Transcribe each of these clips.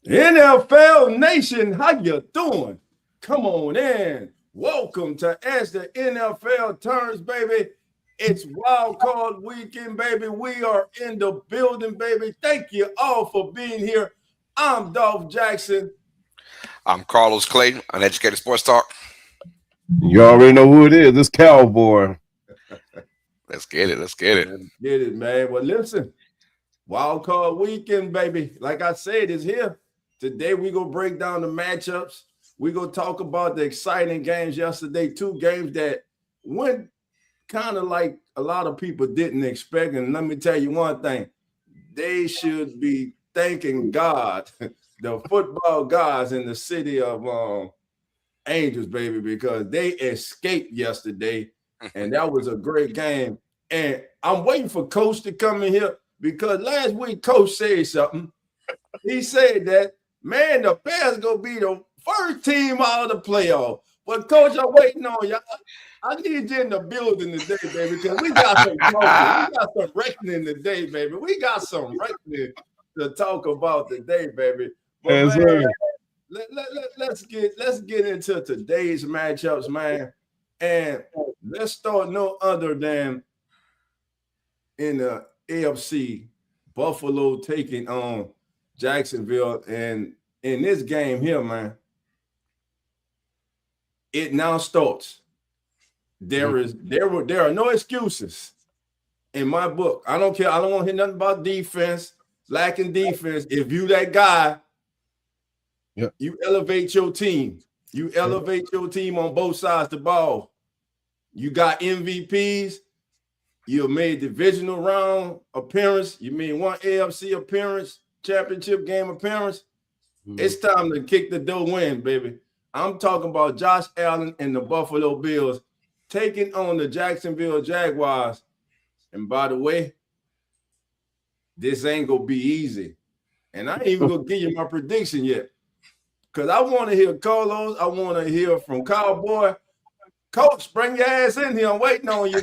NFL Nation, how you doing? Come on in. Welcome to As the NFL Turns, baby. It's wild card weekend, baby. We are in the building, baby. Thank you all for being here. I'm Dolph Jackson. I'm Carlos Clayton, Uneducated Sports Talk. You already know who it is. It's Cowboy. Let's get it. Let's get it. Let's get it, man. Well, listen, wild card weekend, baby. Like I said, it's here. Today, we're going to break down the matchups. We're going to talk about the exciting games yesterday, two games that went kind of like a lot of people didn't expect. And let me tell you one thing, they should be thanking God, the football gods in the city of Angels, baby, because they escaped yesterday, and that was a great game. And I'm waiting for Coach to come in here because last week Coach said something. He said that, man, the Bears going to be the first team out of the playoff. But, Coach, I'm waiting on you. I need you in the building today, baby, because we got some talking. We got some reckoning today, baby. We got some reckoning to talk about today, baby. But, Yes, man, sir. let's get into today's matchups, man. And let's start no other than in the AFC, Buffalo taking on Jacksonville. And in this game here, man, it now starts. There are no excuses in my book. I don't care. I don't want to hear nothing about defense, lacking defense. If you that guy, you elevate your team. You elevate your team on both sides of the ball. You got MVPs. You made divisional round appearance. You made one AFC appearance, championship game appearance. It's time to kick the door win, baby. I'm talking about Josh Allen and the Buffalo Bills taking on the Jacksonville Jaguars. And by the way, this ain't going to be easy. And I ain't even going to give you my prediction yet. Because I want to hear Carlos. I want to hear from Cowboy. Coach, bring your ass in here. I'm waiting on you.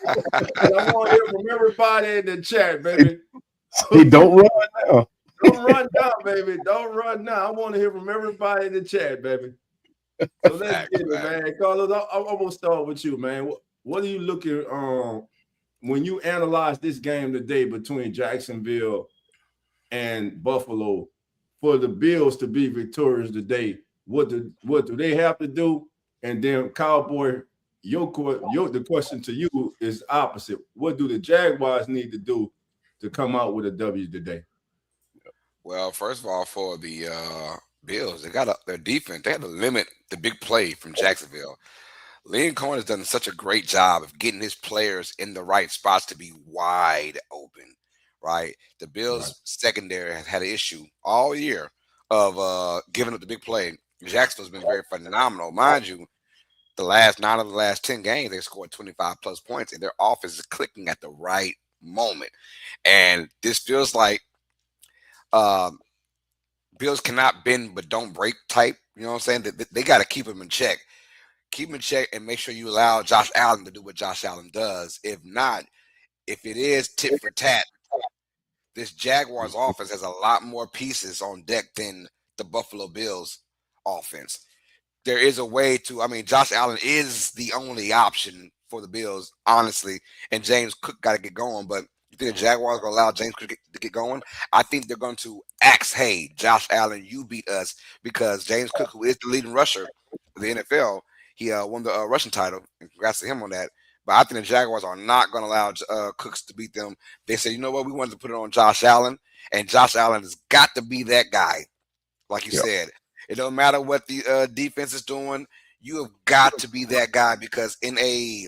I want to hear from everybody in the chat, baby. He don't run now. Don't run down, baby. Don't run now. I want to hear from everybody in the chat, baby. So let's get it, man. Carlos, I'm going to start with you, man. What are you looking when you analyze this game today between Jacksonville and Buffalo for the Bills to be victorious today? What do they have to do? And then, Cowboy, the question to you is opposite. What do the Jaguars need to do to come out with a W today? Well, first of all, for the Bills, they got their defense. They had to limit the big play from Jacksonville. Liam Cohen has done such a great job of getting his players in the right spots to be wide open, right? The Bills' secondary has had an issue all year of giving up the big play. Jacksonville's been very phenomenal. Mind you, the last 9 of the last 10 games, they scored 25-plus points, and their offense is clicking at the right moment. And this feels like Bills cannot bend but don't break type. You know what I'm saying? They got to keep them in check. Keep them in check and make sure you allow Josh Allen to do what Josh Allen does. If not, if it is tit for tat, this Jaguars offense has a lot more pieces on deck than the Buffalo Bills offense. There is a way to, Josh Allen is the only option for the Bills, honestly, and James Cook got to get going. But you think the Jaguars are going to allow James Cook to get going? I think they're going to axe, hey, Josh Allen, you beat us, because James Cook, who is the leading rusher of the NFL, he won the rushing title, and congrats to him on that. But I think the Jaguars are not going to allow Cooks to beat them. They say, you know what, we wanted to put it on Josh Allen, and Josh Allen has got to be that guy, like you said. It don't matter what the defense is doing. You have got to be that guy, because in a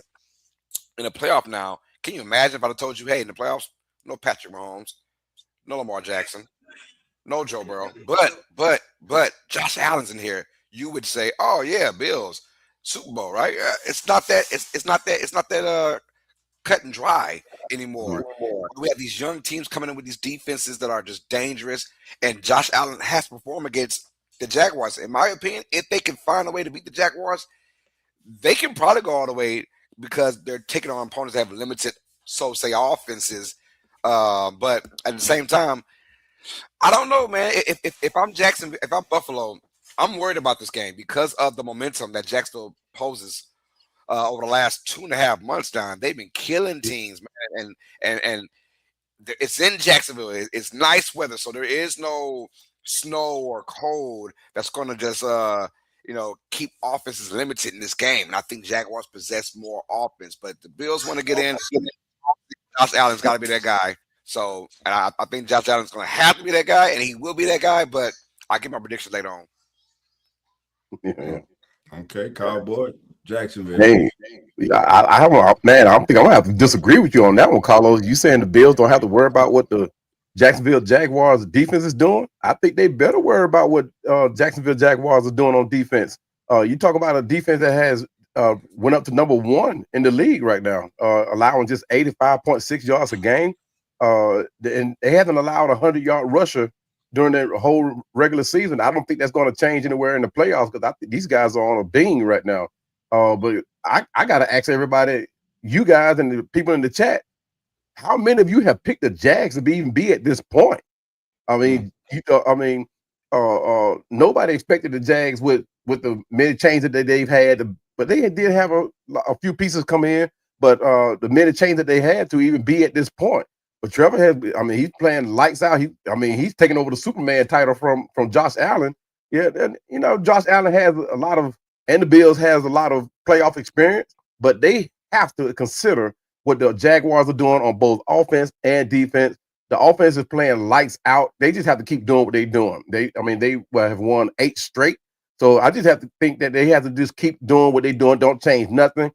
playoff now, can you imagine if I told you, hey, in the playoffs, no Patrick Mahomes, no Lamar Jackson, no Joe Burrow, but Josh Allen's in here, you would say, oh yeah, Bills, Super Bowl, right? It's not that cut and dry anymore. We have these young teams coming in with these defenses that are just dangerous, and Josh Allen has to perform against the Jaguars. In my opinion, if they can find a way to beat the Jaguars, they can probably go all the way, because they're taking on opponents that have limited, so say, offenses. But at the same time, I don't know, man. If I'm Jacksonville, if I'm Buffalo, I'm worried about this game because of the momentum that Jacksonville poses over the last 2.5 months. Down, they've been killing teams, man, and it's in Jacksonville. It's nice weather, so there is no snow or cold that's going to just keep offenses limited in this game. And I think Jaguars possess more offense, but the Bills want to get in. Josh Allen's got to be that guy. So, and I think Josh Allen's going to have to be that guy, and he will be that guy. But I'll give my prediction later on. Yeah. Okay, Cowboy, Jacksonville. Hey, I have man. I think I'm gonna have to disagree with you on that one, Carlos. You saying the Bills don't have to worry about what the Jacksonville Jaguars defense is doing? I think they better worry about what Jacksonville Jaguars are doing on defense. You talk about a defense that has went up to number 1 in the league right now, allowing just 85.6 yards a game, and they haven't allowed a 100-yard rusher during their whole regular season. I don't think that's going to change anywhere in the playoffs because I think these guys are on a ding right now. But I got to ask everybody, you guys and the people in the chat, how many of you have picked the Jags to even be at this point? I mean, nobody expected the Jags with the many changes that they've had, but they did have a few pieces come in, but the many changes that they had to even be at this point. But Trevor he's playing lights out. He's taking over the Superman title from Josh Allen. Yeah, and Josh Allen has a lot of, and the Bills has a lot of playoff experience, but they have to consider what the Jaguars are doing on both offense and defense. The offense is playing lights out. They just have to keep doing what they're doing. They have won 8 straight. So I just have to think that they have to just keep doing what they're doing. Don't change nothing.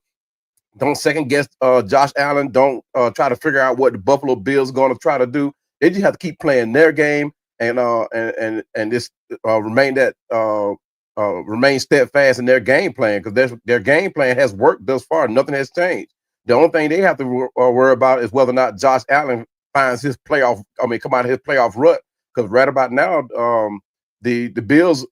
Don't second guess Josh Allen. Don't try to figure out what the Buffalo Bills are going to try to do. They just have to keep playing their game and just remain steadfast in their game plan, because their game plan has worked thus far. Nothing has changed. The only thing they have to worry about is whether or not Josh Allen finds come out of his playoff rut. Because right about now, the Bills,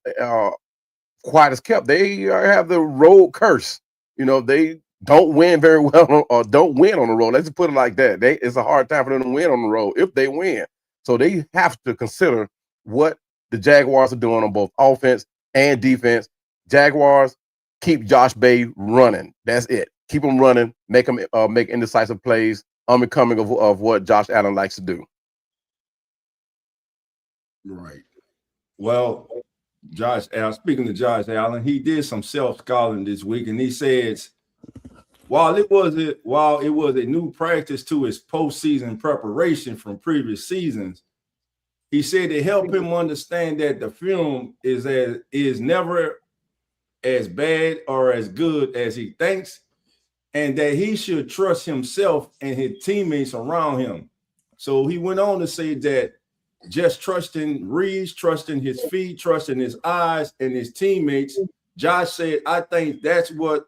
quiet as kept, they have the road curse. They don't win very well or don't win on the road. Let's just put it like that. It's a hard time for them to win on the road if they win. So they have to consider what the Jaguars are doing on both offense and defense. Jaguars, keep Josh Bay running. That's it. Keep him running. Make him make indecisive plays, unbecoming of what Josh Allen likes to do. Right. Well, Josh Allen, speaking to Josh Allen, he did some self-scouting this week, and he says, while it was a new practice to his postseason preparation from previous seasons, he said it helped him understand that the film is never as bad or as good as he thinks, and that he should trust himself and his teammates around him. So he went on to say that just trusting Reeves, trusting his feet, trusting his eyes and his teammates. Josh said, I think that's what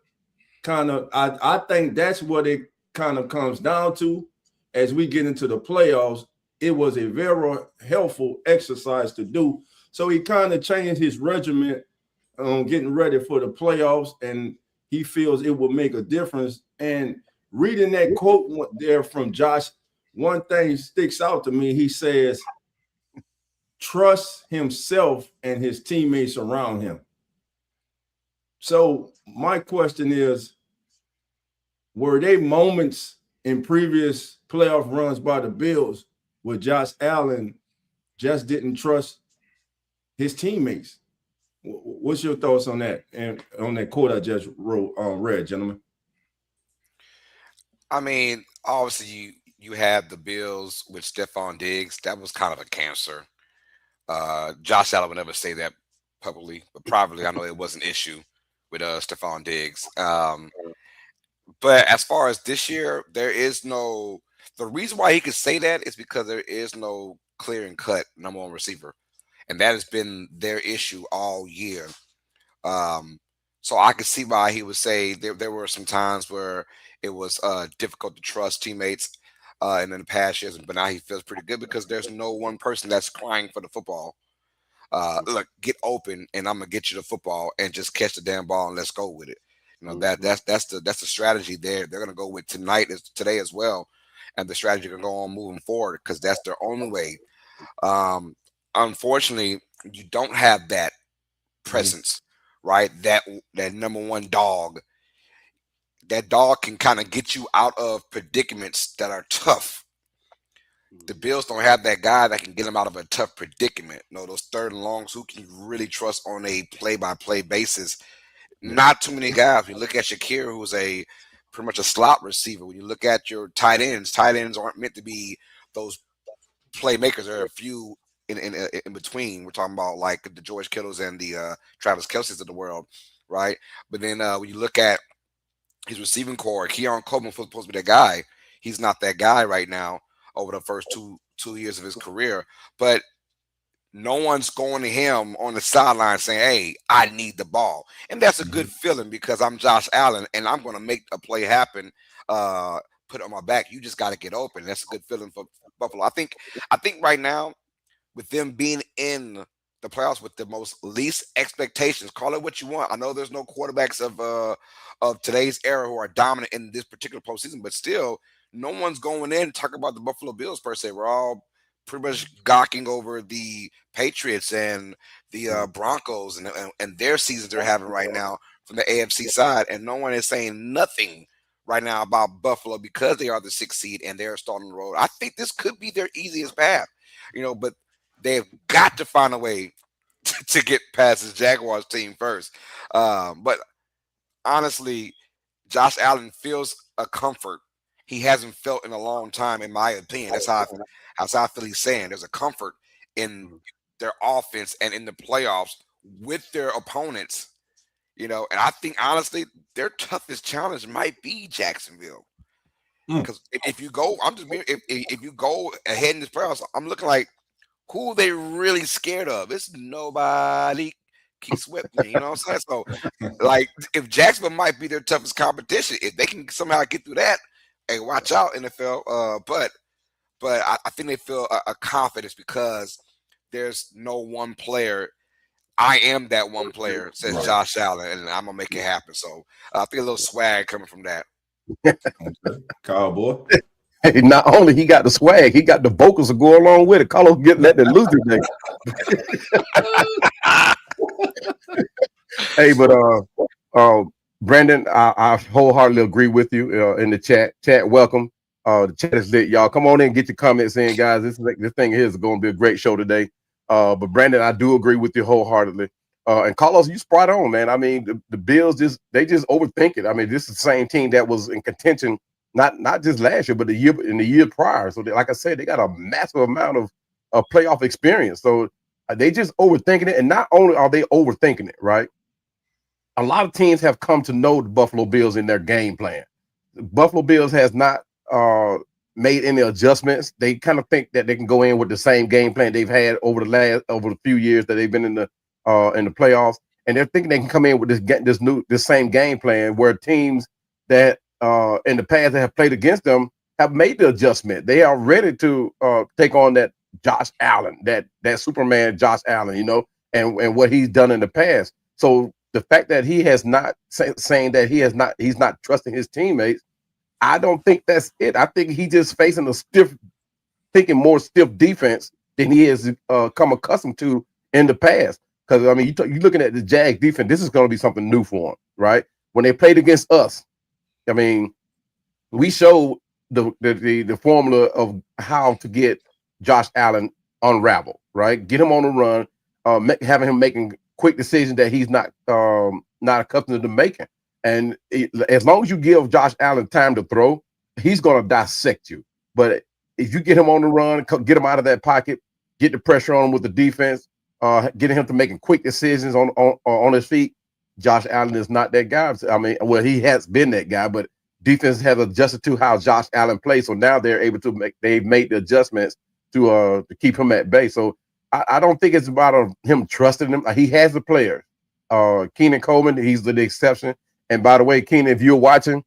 it kind of comes down to as we get into the playoffs. It was a very helpful exercise to do. So he kind of changed his regimen on getting ready for the playoffs, and he feels it will make a difference. And reading that quote there from Josh, one thing sticks out to me. He says, trust himself and his teammates around him. So my question is, were there moments in previous playoff runs by the Bills where Josh Allen just didn't trust his teammates? What's your thoughts on that and on that quote I just read, gentlemen? I mean, obviously you have the Bills with Stephon Diggs. That was kind of a cancer. Josh Allen would never say that publicly, but privately, I know it was an issue with Stephon Diggs. But as far as this year, the reason why he could say that is because there is no clear and cut number 1 receiver. And that has been their issue all year. So I could see why he would say there were some times where it was difficult to trust teammates and in the past years, but now he feels pretty good because there's no one person that's crying for the football. Look, get open and I'm gonna get you the football and just catch the damn ball and let's go with it. That's the strategy they're gonna go with today as well, and the strategy can go on moving forward because that's their only way. unfortunately, you don't have that presence, right? That number one dog. That dog can kind of get you out of predicaments that are tough. The Bills don't have that guy that can get them out of a tough predicament. Those third and longs who can you really trust on a play-by-play basis. Not too many guys. You look at Shakir, who's pretty much a slot receiver. When you look at your tight ends aren't meant to be those playmakers. There are a few in between. We're talking about like the George Kittles and the Travis Kelce's of the world, right? But then when you look at his receiving core, Keon Coleman was supposed to be that guy. He's not that guy right now over the first two years of his career. But no one's going to him on the sideline saying, "Hey, I need the ball." And that's a good feeling because I'm Josh Allen and I'm going to make a play happen, put it on my back. You just got to get open. That's a good feeling for Buffalo. I think right now, with them being in the playoffs with the most least expectations, call it what you want. I know there's no quarterbacks of today's era who are dominant in this particular postseason, but still, no one's going in talking about the Buffalo Bills per se. We're all pretty much gawking over the Patriots and the Broncos and their seasons they're having right now from the AFC side, and no one is saying nothing right now about Buffalo because they are the 6th seed and they're starting the road. I think this could be their easiest path, but they've got to find a way to get past this Jaguars team first. But honestly, Josh Allen feels a comfort he hasn't felt in a long time, in my opinion. That's how I feel he's saying. There's a comfort in their offense and in the playoffs with their opponents, and I think, honestly, their toughest challenge might be Jacksonville. Because if you go, if you go ahead in this playoffs, I'm looking like, who they really scared of? It's nobody. Keep sweating, you know what I'm saying? So, like, if Jacksonville might be their toughest competition, if they can somehow get through that, hey, watch out, NFL. But I think they feel a confidence because there's no one player. I am that one player, says Josh Allen, and I'm gonna make it happen. So I think a little swag coming from that. Cowboy. Hey, not only he got the swag, he got the vocals to go along with it. Carlos let that loose today. Hey, but Brandon, I wholeheartedly agree with you in the chat. Chat, welcome. The chat is lit, y'all. Come on in and get your comments in, guys. This thing here is going to be a great show today. But Brandon, I do agree with you wholeheartedly. And Carlos, you spot on, man. I mean, the Bills just overthink it. I mean, this is the same team that was in contention, not just last year, but the year prior. So, like I said, they got a massive amount of playoff experience. So they just overthinking it. And not only are they overthinking it, right? A lot of teams have come to know the Buffalo Bills in their game plan. The Buffalo Bills has not made any adjustments. They kind of think that they can go in with the same game plan they've had over the few years that they've been in the playoffs, and they're thinking they can come in with this same game plan where teams that in the past that have played against them have made the adjustment. They are ready to take on that Josh Allen, that Superman Josh Allen, and what he's done in the past. So the fact that he has not saying that he's not trusting his teammates, I don't think that's it. I think he just facing more stiff defense than he has come accustomed to in the past. Because I mean, you're looking at the Jags defense. This is going to be something new for him, right? When they played against us, I mean, we showed the formula of how to get Josh Allen unraveled, right? Get him on the run, having him making quick decisions that he's not accustomed to making. And as long as you give Josh Allen time to throw, he's going to dissect you. But if you get him on the run, get him out of that pocket, get the pressure on him with the defense, getting him to making quick decisions on his feet, Josh Allen is not that guy. I mean, well, he has been that guy, but defense has adjusted to how Josh Allen plays. So now they've made the adjustments to keep him at bay. So I don't think it's about him trusting him. He has the players. Keenan Coleman, he's the exception. And by the way, Keenan, if you're watching,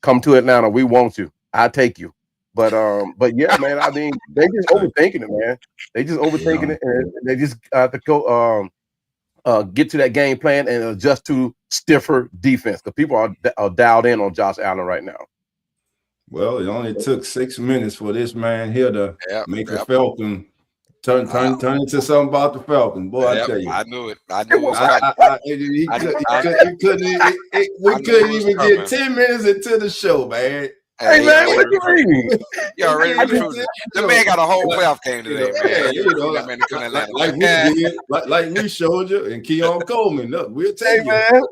come to Atlanta. We want you. I'll take you. But yeah, man, I mean, they just overthinking it, man. They just overthinking it, and they just have to go get to that game plan and adjust to stiffer defense. The people are dialed in on Josh Allen right now. Well, it only took 6 minutes for this man here to make a Falcon Turn into something about the Falcons, boy. I tell you, I knew it. I knew it was coming. We couldn't even get 10 minutes into the show, man. Hey man, what you mean? You already recruited. The man got a whole playoff game today, man. Like we showed you, and Keon Coleman. Look, we'll take you. Man,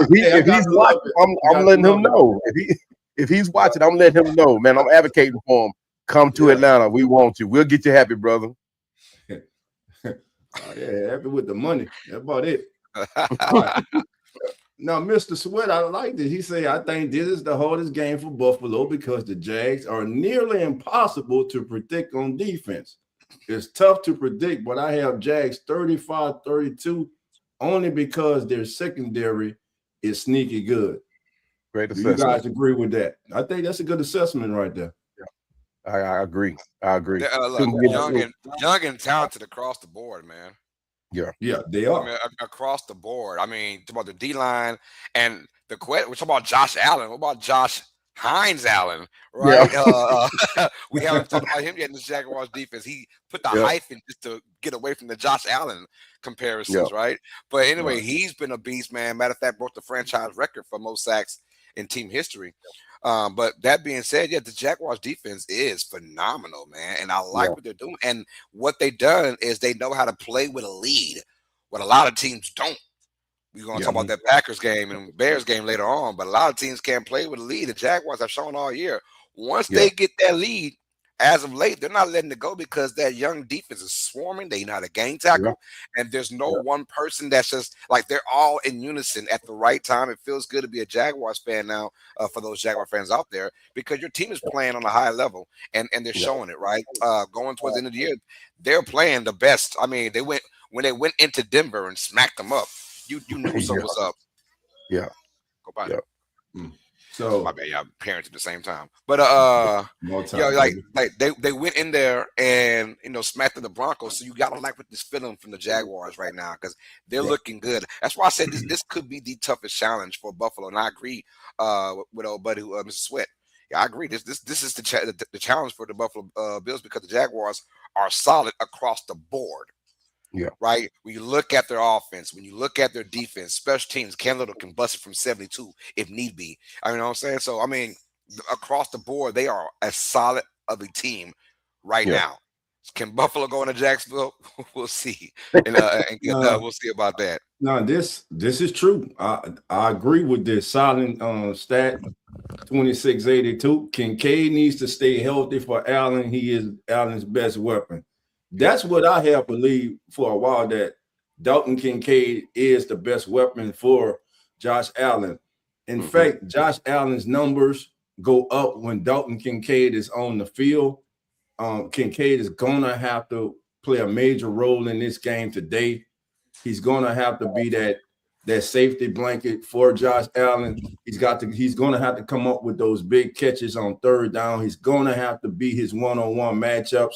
if he's watching, I'm letting him know. If he's watching, I'm letting him know, man. I'm advocating for him. Come to Atlanta. We want you. We'll get you happy, brother. Happy with the money. That's about it. Now, Mr. Sweat, I liked it. He said, I think this is the hardest game for Buffalo because the Jags are nearly impossible to predict on defense. It's tough to predict, but I have Jags 35-32 only because their secondary is sneaky good. Great assessment. You guys agree with that? I think that's a good assessment right there. I agree. Look, young and talented across the board, man. Yeah, they are. I mean, across the board. I mean, talk about the D-line and the question. We're talking about Josh Allen. What about Josh Hines Allen? Right? Yeah. We haven't talked about him yet in the Jaguars defense. He put the hyphen just to get away from the Josh Allen comparisons, right? But anyway, he's been a beast, man. Matter of fact, broke the franchise record for most sacks in team history. But that being said, the Jaguars defense is phenomenal, man. And I like what they're doing. And what they've done is they know how to play with a lead, what a lot of teams don't. We're going to talk about that Packers game and Bears game later on, but a lot of teams can't play with a lead. The Jaguars have shown all year. Once they get that lead, as of late, they're not letting it go because that young defense is swarming. They know how to game tackle, and there's no one person that's just like they're all in unison at the right time. It feels good to be a Jaguars fan now for those Jaguar fans out there because your team is playing on a high level, and they're showing it, right? Going towards the end of the year, they're playing the best. I mean, when they went into Denver and smacked them up, you knew something was up. Yeah. Go by. So my bad, y'all parents at the same time. But they went in there and smacked the Broncos. So you gotta like what this feeling from the Jaguars right now because they're looking good. That's why I said this could be the toughest challenge for Buffalo. And I agree with old buddy Mr. Sweat. Yeah, I agree. This is the challenge for the Buffalo Bills because the Jaguars are solid across the board. Yeah. Right. When you look at their offense, when you look at their defense, special teams, Cam Little can bust it from 72 if need be. I mean, you know what I'm saying? So, I mean, across the board, they are as solid of a team right now. Can Buffalo go into Jacksonville? We'll see. And we'll see about that. No, this is true. I agree with this solid stat, 26-82. Kincaid needs to stay healthy for Allen. He is Allen's best weapon. That's what I have believed for a while, that Dalton Kincaid is the best weapon for Josh Allen. In fact, Josh Allen's numbers go up when Dalton Kincaid is on the field. Kincaid is going to have to play a major role in this game today. He's going to have to be that safety blanket for Josh Allen. He's going to have to come up with those big catches on third down. He's going to have to be his one-on-one matchups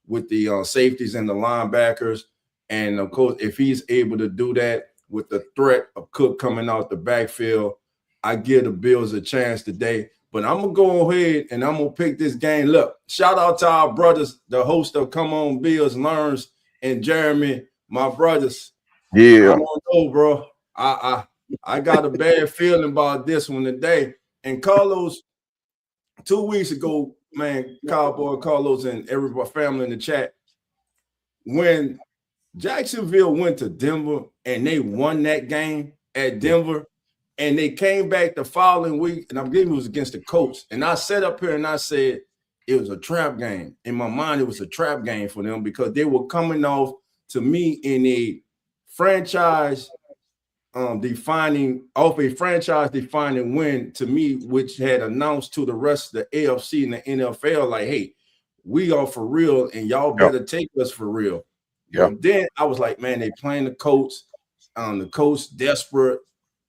with the safeties and the linebackers. And, of course, if he's able to do that with the threat of Cook coming out the backfield, I give the Bills a chance today. But I'm going to go ahead and I'm going to pick this game. Look, shout out to our brothers, the host of Come On Bills, Learns, and Jeremy, my brothers. Yeah. I don't know, bro. I got a bad feeling about this one today. And Carlos, 2 weeks ago, man, Cowboy Carlos and everybody family in the chat, when Jacksonville went to Denver and they won that game at Denver, and they came back the following week, and I'm getting it was against the Colts, and I sat up here and I said it was a trap game. In my mind, it was a trap game for them because they were coming off, to me, in a franchise defining win, to me, which had announced to the rest of the AFC and the NFL, like, hey, we are for real and y'all better take us for real. And then I was like, man, they playing the Colts. The Colts desperate.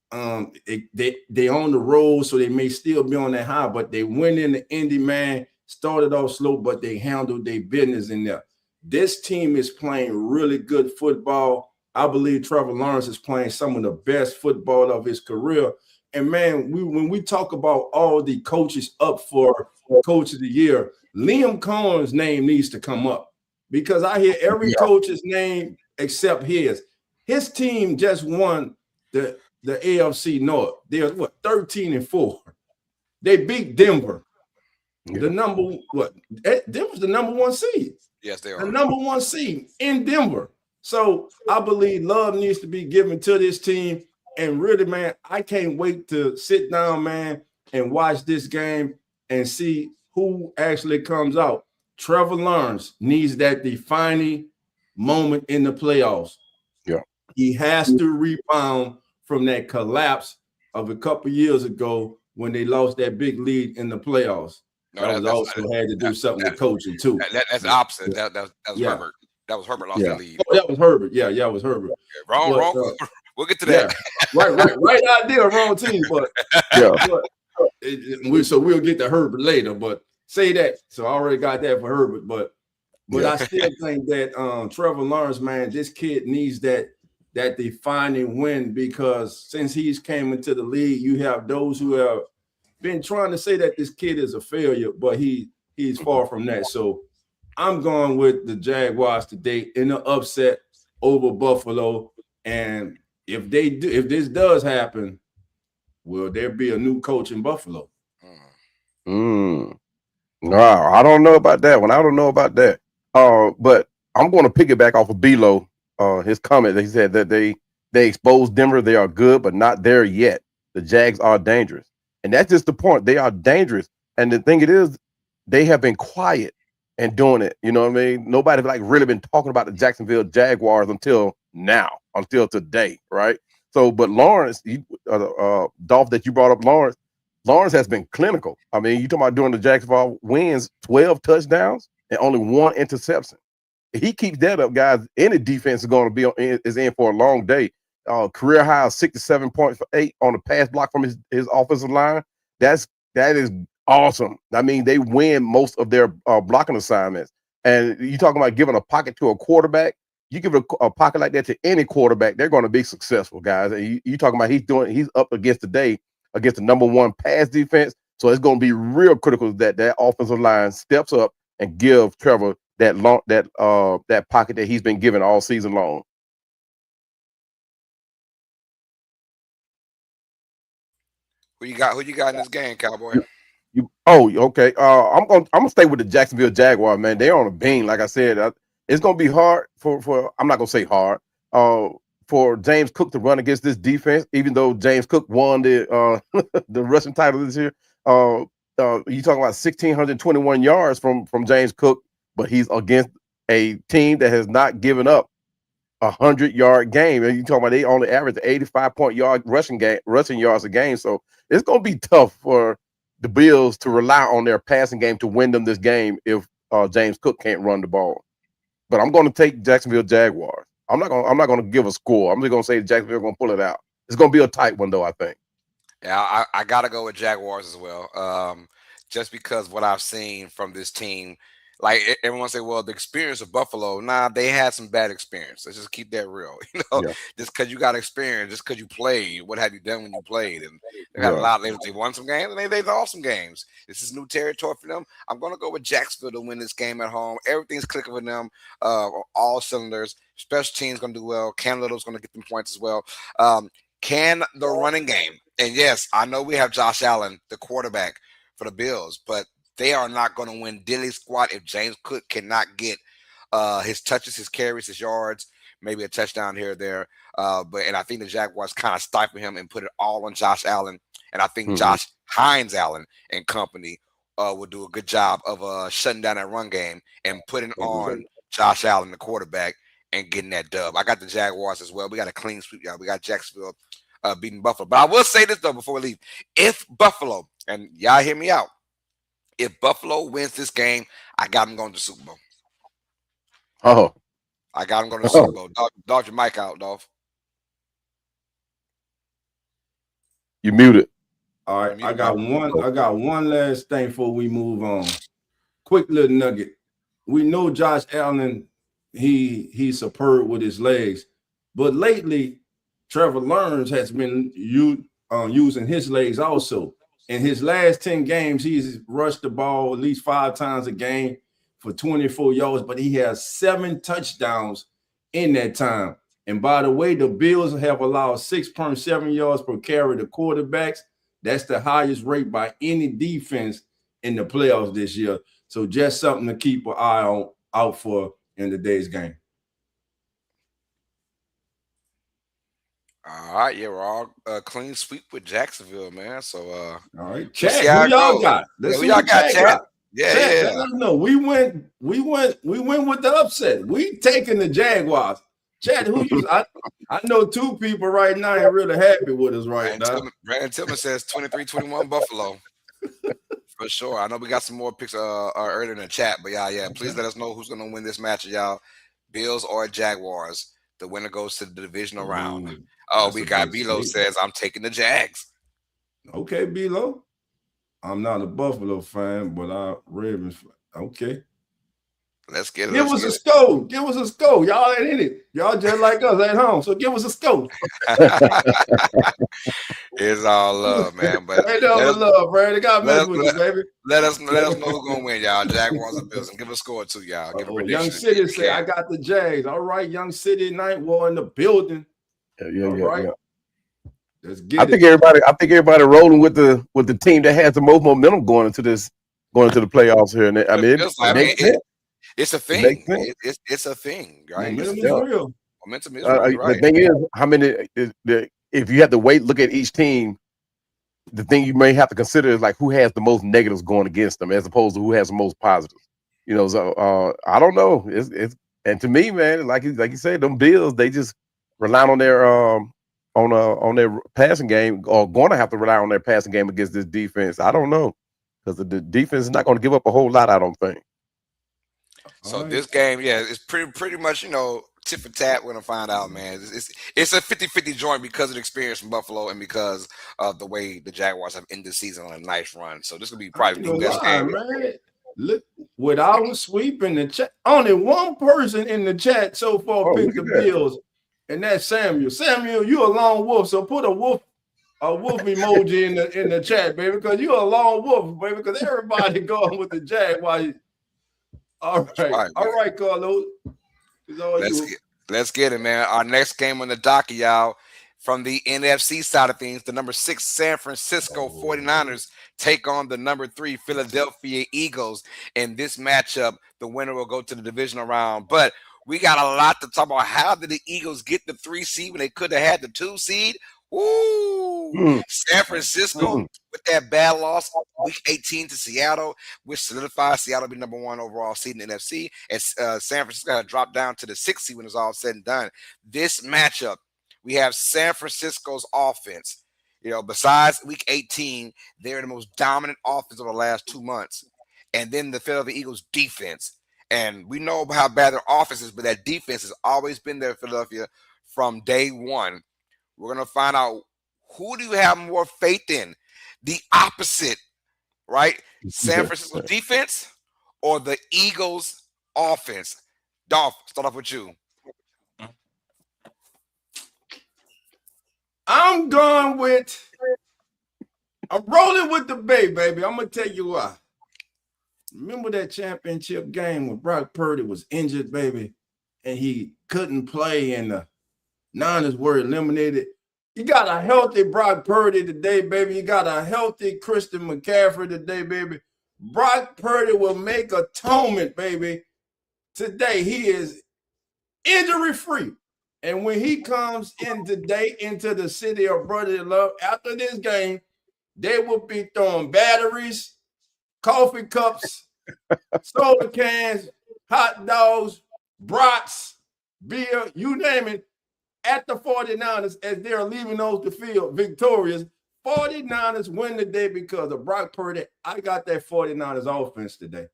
They on the road, so they may still be on that high, but they went in the Indy, man, started off slow, but they handled their business in there. This team is playing really good football. I believe Trevor Lawrence is playing some of the best football of his career. And, man, when we talk about all the coaches up for Coach of the Year, Liam Cohen's name needs to come up because I hear every coach's name except his. His team just won the AFC North. They're 13-4. They beat Denver. The number Denver's the number 1 seed. Yes, they are. The number 1 seed in Denver. So I believe love needs to be given to this team. And really, man, I can't wait to sit down, man, and watch this game and see who actually comes out. Trevor Lawrence needs that defining moment in the playoffs. Yeah. He has to rebound from that collapse of a couple years ago when they lost that big lead in the playoffs. That also had to do something with coaching, too. That's the opposite. That was Herbert. That was Herbert lost the lead. Oh, that was Herbert. Yeah, it was Herbert. Wrong. We'll get to that. Right idea, wrong team. But so we'll get to Herbert later. But say that. So I already got that for Herbert. But I still think that Trevor Lawrence, man, this kid needs that defining win because since he's came into the league, you have those who have been trying to say that this kid is a failure, but he's far from that. So I'm going with the Jaguars today in the upset over Buffalo. And if this does happen, will there be a new coach in Buffalo? No, I don't know about that one. I don't know about that. But I'm going to piggyback off of Belo, his comment. He said that they exposed Denver. They are good, but not there yet. The Jags are dangerous. And that's just the point. They are dangerous. And the thing it is, they have been quiet and doing it. You know what I mean? Nobody's really been talking about the Jacksonville Jaguars until now, until today, right? So, but Lawrence, Dolph, that you brought up, Lawrence has been clinical. I mean, you talking about doing the Jacksonville wins, 12 touchdowns and only 1 interception. If he keeps that up, guys, any defense is going to be is in for a long day. Career high of 67.8 on the pass block from his offensive line. That is awesome. I mean, they win most of their blocking assignments. And you talking about giving a pocket to a quarterback. You give a pocket like that to any quarterback, they're going to be successful, guys. And you talking about he's up against the number 1 pass defense. So it's going to be real critical that offensive line steps up and give Trevor that pocket that he's been given all season long. Who you got in this game, Cowboy? Okay. I'm gonna stay with the Jacksonville Jaguars, man. They're on a beam, like I said. It's gonna be hard for I'm not gonna say hard for James Cook to run against this defense, even though James Cook won the the rushing title this year. You talking about 1,621 yards from James Cook, but he's against a team that has not given up 100-yard game. And you talking about they only average 85-point rushing yards a game. So it's gonna be tough for the Bills to rely on their passing game to win them this game if James Cook can't run the ball. But I'm going to take Jacksonville Jaguars. I'm not going to give a score. I'm just going to say Jacksonville going to pull it out. It's going to be a tight one, though, I think. Yeah, I got to go with Jaguars as well. Just because what I've seen from this team, like everyone say, well, the experience of Buffalo, they had some bad experience. Let's just keep that real. Just because you got experience, just because you played, what have you done when you played? And they got a lot. They won some games and they lost some games. This is new territory for them. I'm going to go with Jacksonville to win this game at home. Everything's clicking for them, all cylinders. Special teams going to do well. Cam Little's going to get them points as well. Can the running game? And yes, I know we have Josh Allen, the quarterback for the Bills, but they are not going to win dilly squat if James Cook cannot get his touches, his carries, his yards, maybe a touchdown here or there. And I think the Jaguars kind of stifle him and put it all on Josh Allen. And I think Josh Hines Allen and company will do a good job of shutting down that run game and putting on Josh Allen, the quarterback, and getting that dub. I got the Jaguars as well. We got a clean sweep, y'all. We got Jacksonville beating Buffalo. But I will say this, though, before we leave. If Buffalo, and y'all hear me out, if Buffalo wins this game, I got them going to the Super Bowl. Oh. I got them going to the Super Bowl. Dodge your mic out, Dolph. You muted. All right. I got one last thing before we move on. Quick little nugget. We know Josh Allen, he's superb with his legs. But lately, Trevor Lawrence has been using his legs also. In his last 10 games, he's rushed the ball at least 5 times a game for 24 yards, but he has 7 touchdowns in that time. And by the way, the Bills have allowed 6.7 yards per carry to quarterbacks. That's the highest rate by any defense in the playoffs this year. So just something to keep an eye out for in today's game. All right, yeah, we're all clean sweep with Jacksonville, man. So all right, we'll Chad, who y'all got? Let's see who y'all got, Chad. Yeah, Chad, let us know. We went with the upset. We taking the Jaguars. Chad, who you? I know 2 people right now ain't really happy with us right now. Brandon Tillman says 23-21 Buffalo. For sure. I know we got some more picks earlier in the chat, but yeah. Please let us know who's going to win this match, y'all. Bills or Jaguars. The winner goes to the divisional round. Oh, we got Bilo says I'm taking the Jags. Okay, Bilo. I'm not a Buffalo fan, but I'm Ravens. Okay. Let's get it. Give us a score. Give us a score. Y'all ain't in it. Y'all just like us at home. So give us a score. It's all love, man. But ain't nothing love, bro. They got mess with you, baby. Let us know who's gonna win, y'all. Jaguars and Bills. And give a score too, y'all. Give a prediction. Young City say I got the Jags. All right, Young City Night War in the building. Yeah. Let's get I think everybody rolling with the team that has the most momentum going into the playoffs here. And it's a thing. It's a thing, right? Momentum is real. Momentum is real, right. The thing is, how many? If you have to look at each team, the thing you may have to consider is like who has the most negatives going against them, as opposed to who has the most positives. So I don't know. And to me, man, like you said, them Bills, they just rely on their on their passing game, or going to have to rely on their passing game against this defense. I don't know, because the defense is not going to give up a whole lot, I don't think. So this game, it's pretty much, tip for tat. We're gonna find out, man. It's a 50-50 joint because of the experience from Buffalo and because of the way the Jaguars have ended the season on a nice run. So this will be probably the best game. Man. Look, with our sweep in the chat, only one person in the chat so far picked the Bills, and that's Samuel. Samuel, you a lone wolf, so put a wolf emoji in the chat, baby, because you a lone wolf, baby, because everybody going with the Jaguars. All right, Carlos. Let's get it, man. Our next game on the docket, y'all, from the NFC side of things, the number 6 San Francisco 49ers take on the number 3 Philadelphia Eagles. In this matchup, the winner will go to the divisional round. But we got a lot to talk about. How did the Eagles get the 3 seed when they could have had the 2 seed? Ooh, San Francisco with that bad loss week 18 to Seattle, which solidifies Seattle be number 1 overall seed in the NFC. And San Francisco had dropped down to the 6th seed when it's all said and done. This matchup, we have San Francisco's offense. Besides week 18, they're the most dominant offense over the last 2 months. And then the Philadelphia Eagles defense. And we know how bad their offense is, but that defense has always been there in Philadelphia from day one. We're going to find out, who do you have more faith in? The opposite, right? San Francisco defense or the Eagles offense? Dolph, start off with you. I'm rolling with the Bay, baby. I'm going to tell you why. Remember that championship game when Brock Purdy was injured, baby, and he couldn't play and the Niners were eliminated? You got a healthy Brock Purdy today, baby. You got a healthy Christian McCaffrey today, baby. Brock Purdy will make atonement, baby. Today, he is injury-free. And when he comes in today into the city of brotherly love, after this game, they will be throwing batteries, coffee cups, soda cans, hot dogs, brats, beer, you name it, at the 49ers as they're leaving the field victorious. 49ers win today because of Brock Purdy. I got that 49ers offense today.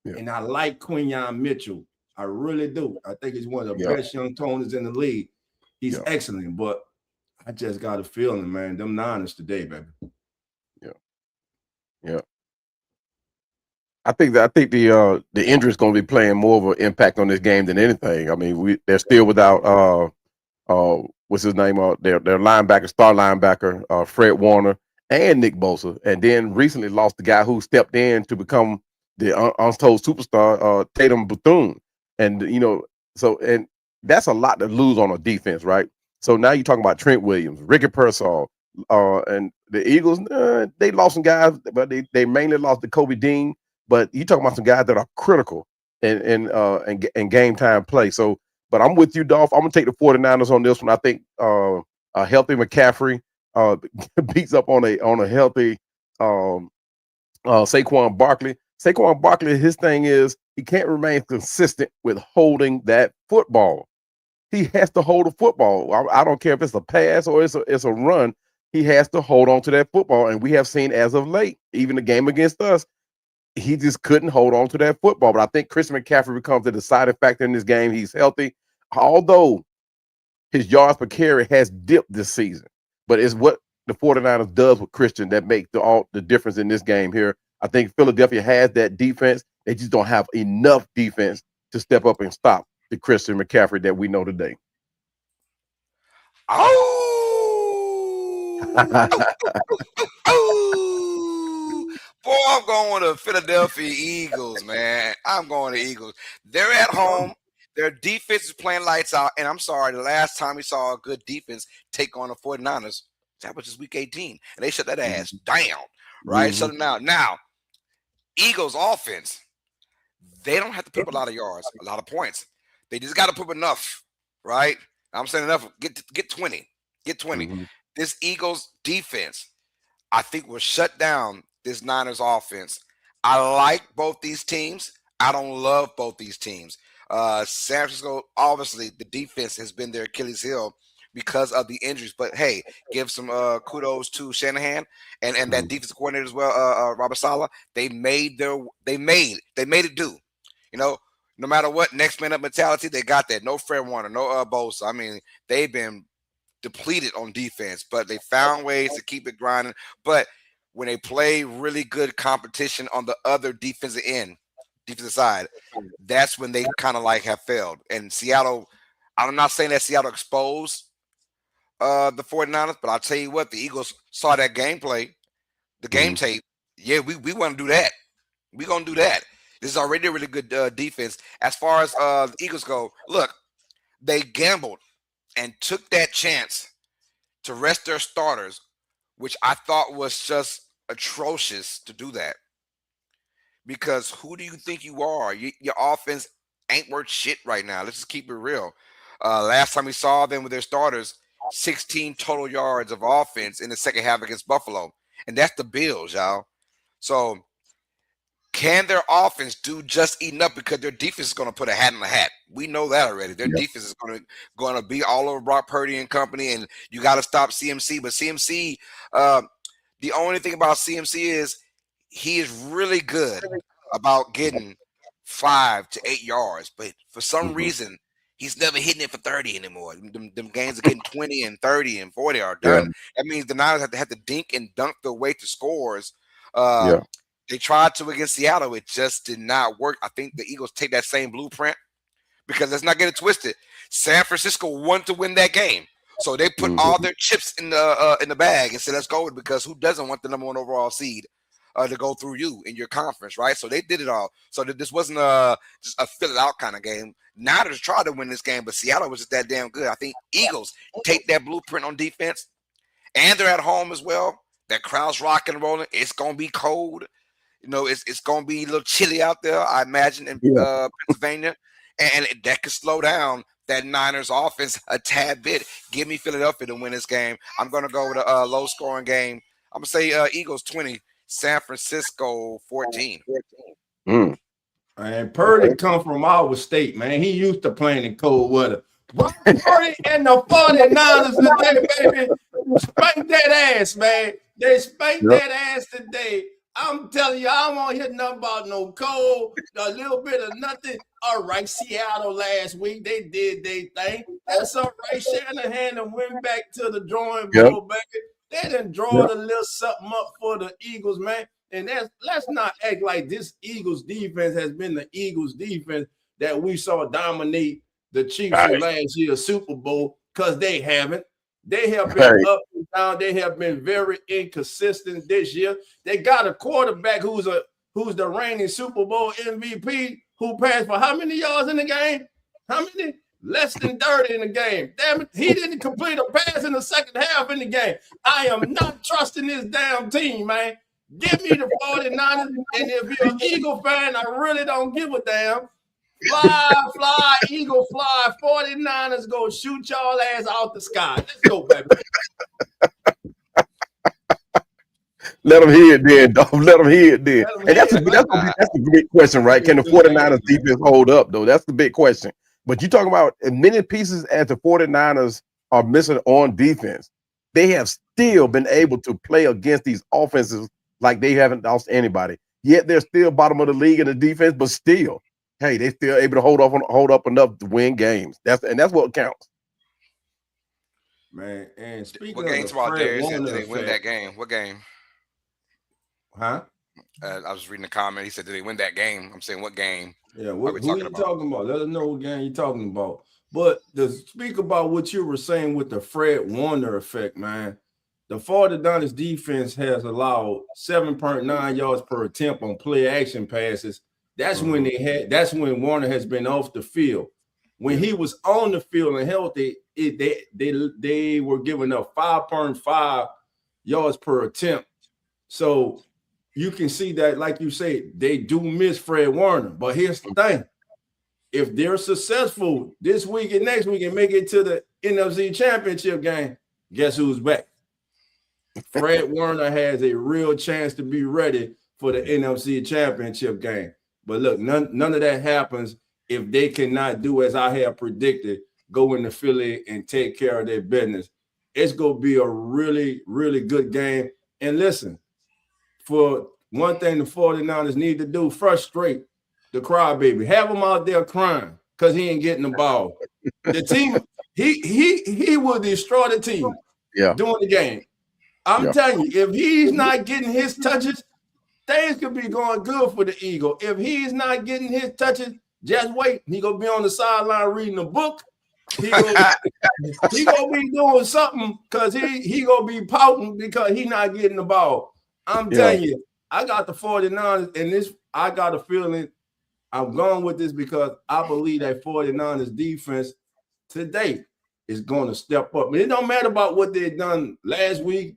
Yeah. And I like Quinyon Mitchell. I really do. I think he's one of the best young toners in the league. He's excellent, but I just got a feeling, man, them Niners today, baby. Yeah. I think the injury is going to be playing more of an impact on this game than anything. I mean, they're still without what's his name? Their linebacker, star linebacker, Fred Warner, and Nick Bosa, and then recently lost the guy who stepped in to become the untold superstar, Tatum Bethune. And and that's a lot to lose on a defense, right? So now you're talking about Trent Williams, Ricky Pearsall, and the Eagles. They lost some guys, but they mainly lost to Kobe Dean. But you talking about some guys that are critical in game time play. So, but I'm with you, Dolph. I'm gonna take the 49ers on this one. I think a healthy McCaffrey beats up on a healthy Saquon Barkley. Saquon Barkley, his thing is he can't remain consistent with holding that football. He has to hold the football. I don't care if it's a pass or it's a run. He has to hold on to that football. And we have seen as of late, even the game against us, he just couldn't hold on to that football. But I think Christian McCaffrey becomes a deciding factor in this game. He's healthy, although his yards per carry has dipped this season. But it's what the 49ers does with Christian that makes all the difference in this game here. I think Philadelphia has that defense. They just don't have enough defense to step up and stop the Christian McCaffrey that we know today. Boy, I'm going to Philadelphia Eagles, man. I'm going to Eagles. They're at home. Their defense is playing lights out. And I'm sorry, the last time we saw a good defense take on the 49ers, that was just week 18. And they shut that ass down, right? Shut them down. Now, Eagles offense, they don't have to put up a lot of yards, a lot of points. They just got to put up enough, right? I'm saying enough. Get 20. Get 20. This Eagles defense, I think, will shut down this Niners offense. I like both these teams. I don't love both these teams. San Francisco, obviously, the defense has been their Achilles heel because of the injuries. But hey, give some kudos to Shanahan and that defensive coordinator as well, Robert Saleh. They made it do. No matter what, next man up mentality, they got that. No Fred Warner, no Bosa. I mean, they've been depleted on defense, but they found ways to keep it grinding. But when they play really good competition on the other defensive side, that's when they kind of like have failed. And Seattle, I'm not saying that Seattle exposed the 49ers, but I'll tell you what, the Eagles saw that gameplay, the game tape. Yeah, we want to do that. We're going to do that. This is already a really good defense. As far as the Eagles go, look, they gambled and took that chance to rest their starters, which I thought was just atrocious to do that. Because who do you think you are? Your offense ain't worth shit right now. Let's just keep it real. Last time we saw them with their starters, 16 total yards of offense in the second half against Buffalo. And that's the Bills, y'all. So can their offense do just enough? Because their defense is going to put a hat in the hat. We know that already. Their defense is going to be all over Brock Purdy and company, and you got to stop CMC. But CMC, the only thing about CMC is he is really good about getting 5 to 8 yards. But for some reason, he's never hitting it for 30 anymore. Them games are getting 20 and 30 and 40 are done. That means the Niners have to dink and dunk their way to scores. They tried to against Seattle. It just did not work. I think the Eagles take that same blueprint because let's not get it twisted. San Francisco wanted to win that game. So they put all their chips in the bag and said, let's go, because who doesn't want the number 1 overall seed to go through you in your conference, right? So they did it all. So this wasn't just a fill it out kind of game. Niners tried to win this game, but Seattle was just that damn good. I think Eagles take that blueprint on defense, and they're at home as well. That crowd's rocking and rolling. It's going to be cold. It's going to be a little chilly out there, I imagine, in Pennsylvania. And that could slow down that Niners offense a tad bit. Give me Philadelphia to win this game. I'm going to go with a low-scoring game. I'm going to say Eagles 20, San Francisco 14. And Purdy come from our state, man. He used to playing in cold weather. Purdy and the 49ers today, baby. Spank that ass, man. They spanked that ass today. I'm telling you, I don't want to hear nothing about no cold, a little bit of nothing. All right, Seattle last week, they did their thing. That's all right. Shanahan and went back to the drawing board, baby. They done draw a little something up for the Eagles, man. And let's not act like this Eagles defense has been the Eagles defense that we saw dominate the Chiefs in last year's Super Bowl, because they haven't. They have been up and down. They have been very inconsistent this year. They got a quarterback who's the reigning Super Bowl MVP who passed for how many yards in the game? How many? Less than 30 in the game. Damn it, he didn't complete a pass in the second half in the game. I am not trusting this damn team, man. Give me the 49ers, and if you're an Eagle fan, I really don't give a damn. Fly, Eagle, fly. 49ers go shoot y'all ass out the sky. Let's go, baby. Let them hear it then, dog. Let them hear it then. And that's a great question, right? Can the 49ers defense hold up, though? That's the big question. But you talk about as many pieces as the 49ers are missing on defense, they have still been able to play against these offenses like they haven't lost anybody. Yet they're still bottom of the league in the defense, but still, hey, they're still able to hold up enough to win games. That's what counts. Man, and speaking what of game tomorrow, Darius? Did they win that effect, game? What game? Huh? I was reading the comment. He said, "Did they win that game?" I'm saying, "What game?" Yeah, who are you talking about? Let us know what game you're talking about. But to speak about what you were saying with the Fred Warner effect, man, the 49ers defense has allowed 7.9 yards per attempt on play action passes. That's when Warner has been off the field. When he was on the field and healthy, they were giving up 5.5 yards per attempt. So you can see that, like you say, they do miss Fred Warner. But here's the thing. If they're successful this week and next week and make it to the NFC Championship game, guess who's back? Fred Warner has a real chance to be ready for the NFC Championship game. But look, none of that happens if they cannot do as I have predicted, go into Philly and take care of their business. It's going to be a really, really good game. And listen, for one thing the 49ers need to do, frustrate the crybaby. Have him out there crying because he ain't getting the ball. The team, he will destroy the team during the game. I'm telling you, if he's not getting his touches, things could be going good for the Eagle. If he's not getting his touches, just wait. He gonna be on the sideline reading a book. He gonna be doing something because he gonna be pouting because he not getting the ball. I'm telling you, I got the 49ers, and this I got a feeling I'm going with this because I believe that 49ers defense today is going to step up. I mean, it don't matter about what they've done last week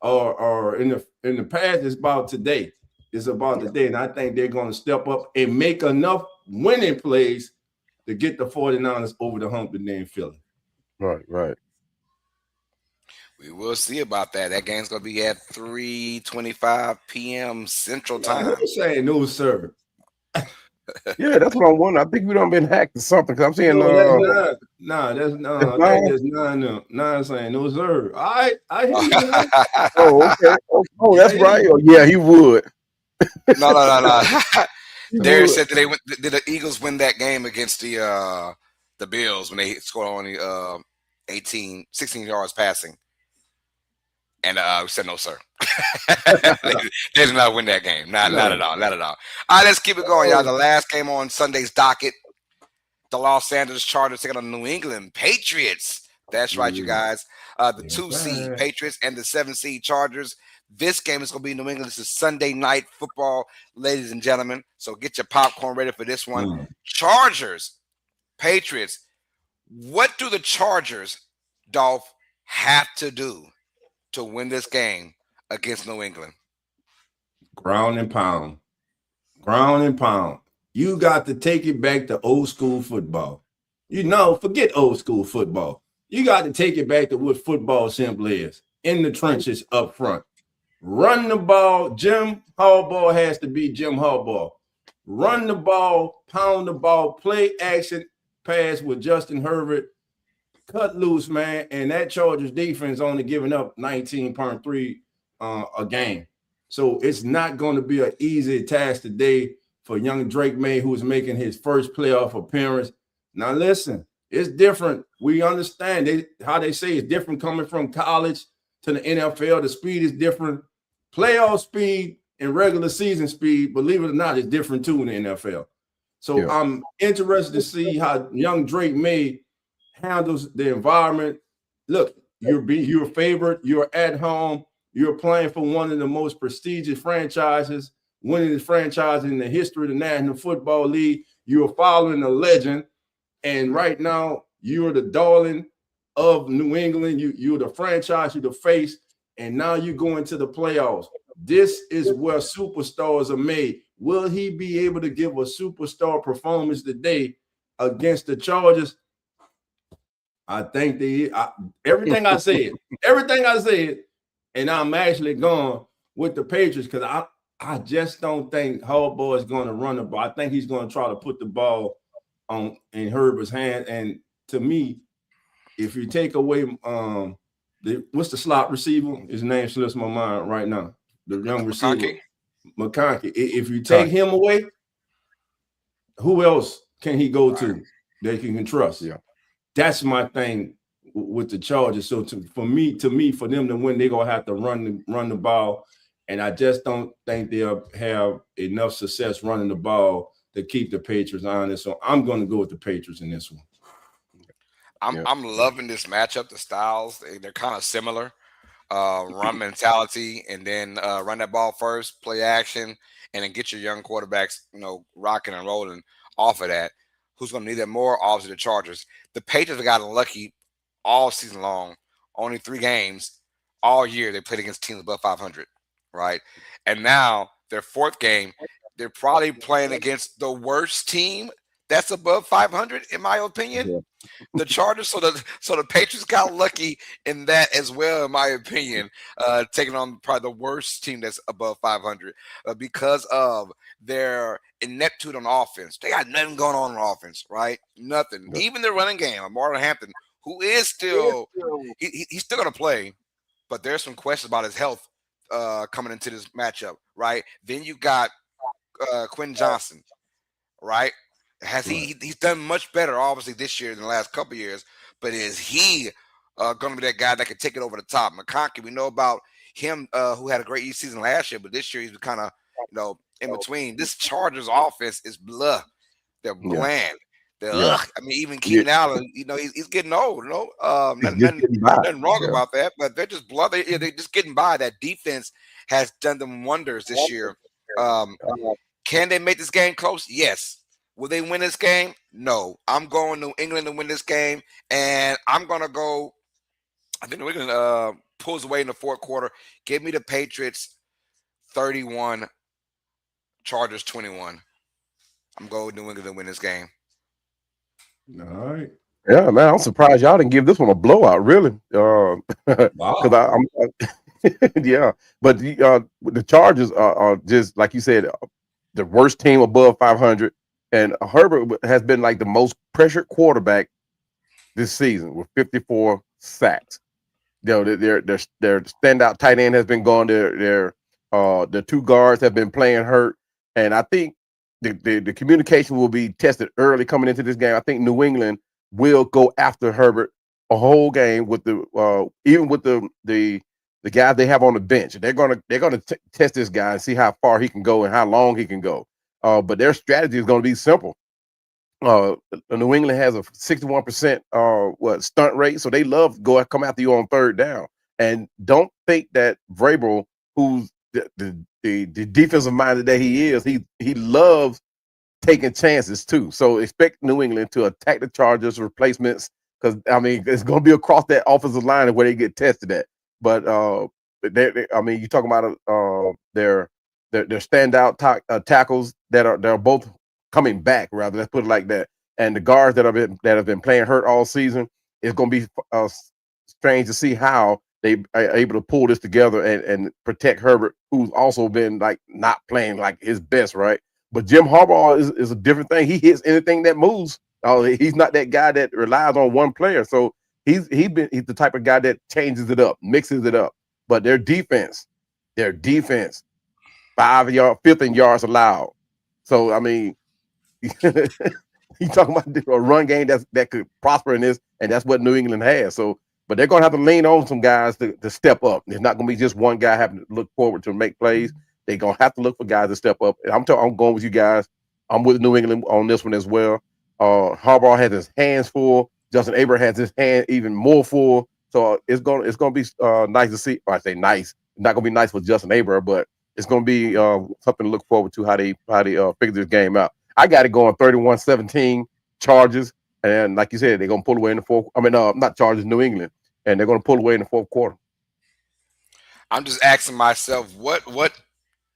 or in the past. It's about today. It's about today, and I think they're going to step up and make enough winning plays to get the 49ers over the hump and then Philly. Right. We will see about that. That game's going to be at 3:25 p.m. Central Time. I'm saying no, sir. Yeah, that's what I'm wondering. I think we done been hacked or something. Cause I'm saying that's nine saying no, sir. I hear you. Oh, okay. Oh, that's right. Oh, yeah, he would. No. Darius said did the Eagles win that game against the Bills when they scored only 16 yards passing? And we said no, sir. They did not win that game. Not at all. Not at all. All right, let's keep it going, y'all. The last game on Sunday's docket, the Los Angeles Chargers taking on the New England Patriots. That's right, you guys. The 2-seed Patriots and the 7-seed Chargers. This game is going to be in New England. This is Sunday night football, ladies and gentlemen. So get your popcorn ready for this one. Chargers, Patriots. What do the Chargers, Dolph, have to do to win this game against New England? Ground and pound. You got to take it back to old school football. Forget old school football. You got to take it back to what football simply is. In the trenches up front. Run the ball. Jim Harbaugh has to be Jim Harbaugh. Run the ball, pound the ball, play action pass with Justin Herbert. Cut loose, man. And that Chargers defense only giving up 19.3 a game. So it's not going to be an easy task today for young Drake May, who's making his first playoff appearance. Now, listen, it's different. We understand how they say it's different coming from college to the NFL. The speed is different. Playoff speed and regular season speed, believe it or not, is different too in the NFL. So I'm interested to see how young Drake May handles the environment. Look, you're favored. You're at home. You're playing for one of the most prestigious franchises, winning the franchise in the history of the National Football League. You're following a legend, and right now you're the darling of New England. You're the franchise. You're the face, and now you go into the playoffs. This is where superstars are made. Will he be able to give a superstar performance today against the Chargers? I think everything I said, and I'm actually going with the Patriots because I just don't think Harbaugh is going to run the ball. I think he's going to try to put the ball in Herbert's hand. And to me, if you take away what's the slot receiver? His name slips my mind right now. The young receiver, McConkey. If you take him away, who else can he go to that he can trust? Yeah. That's my thing with the Chargers. So for them to win, they're gonna have to run the ball, and I just don't think they'll have enough success running the ball to keep the Patriots honest. So I'm going to go with the Patriots in this one. I'm loving this matchup. The styles they're kind of similar. Run mentality, and then run that ball first, play action, and then get your young quarterbacks, rocking and rolling off of that. Who's going to need that more? Obviously, the Chargers. The Patriots have gotten lucky all season long. Only 3 games all year they played against teams above 500, right? And now their 4th game, they're probably playing against the worst team that's above 500, in my opinion. Yeah. The Chargers, so the Patriots got lucky in that as well, in my opinion, taking on probably the worst team that's above 500 because of their ineptitude on offense. They got nothing going on offense, right? Nothing. Yeah. Even their running game, Marlon Hampton, who is still he's still going to play, but there's some questions about his health coming into this matchup, right? Then you got Quentin Johnson, right? He's done much better, obviously, this year than the last couple of years, but is he going to be that guy that can take it over the top? McConkey, we know about him who had a great season last year, but this year he's kind of, in between. This Chargers offense is blah. They're bland. They're I mean, even Keenan Allen, he's getting old. Nothing wrong about that, but they're just blah. They're just getting by. That defense has done them wonders this year. Can they make this game close? Yes. Will they win this game? No. I'm going New England to win this game, and I'm going to go – I think New England pulls away in the 4th quarter. Give me the Patriots 31, Chargers 21. I'm going with New England to win this game. All right. Yeah, man, I'm surprised y'all didn't give this one a blowout, really. Wow. I'm yeah, but the Chargers are just, like you said, the worst team above 500. And Herbert has been like the most pressured quarterback this season with 54 sacks. Their standout tight end has been gone. Their 2 guards have been playing hurt. And I think the communication will be tested early coming into this game. I think New England will go after Herbert a whole game with even with the guys they have on the bench. They're gonna test this guy and see how far he can go and how long he can go. But their strategy is going to be simple. New England has a 61% stunt rate, so they love to come after you on 3rd down. And don't think that Vrabel, who's the defensive minded that he is, he loves taking chances too. So expect New England to attack the Chargers replacements because it's going to be across that offensive line where they get tested at. But you talking about their standout tackles they're both coming back. Rather, let's put it like that. And the guards that have been playing hurt all season, it's going to be strange to see how they are able to pull this together and protect Herbert, who's also been like not playing like his best, right? But Jim Harbaugh is a different thing. He hits anything that moves. He's not that guy that relies on one player. So he's the type of guy that changes it up, mixes it up. But their defense, 5th in yards allowed. So you talking about a run game that could prosper in this, and that's what New England has. So, but they're gonna have to lean on some guys to step up. It's not gonna be just one guy having to look forward to make plays. They're gonna have to look for guys to step up. And I'm going with you guys. I'm with New England on this one as well. Harbaugh has his hands full. Justin Abrams has his hand even more full. So it's gonna be nice to see. Or I say nice. It's not gonna be nice for Justin Herbert, but it's gonna be something to look forward to how they figure this game out. I got it going 31-17 Chargers, and like you said, they're gonna pull away in the fourth. I mean, not Chargers, New England, and they're gonna pull away in the fourth quarter. I'm just asking myself, what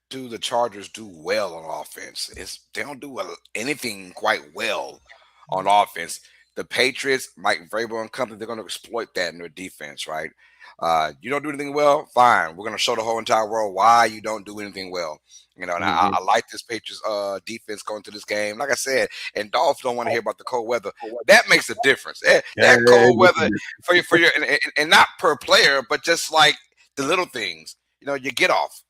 do the Chargers do well on offense? They don't do anything quite well on offense. The Patriots, Mike Vrabel and company, they're going to exploit that in their defense, right? You don't do anything well, fine. We're going to show the whole entire world why you don't do anything well. And I like this Patriots defense going to this game. Like I said, and Dolphins don't want to hear about the cold weather. That makes a difference. That cold weather for your and not per player, but just like the little things. You get off.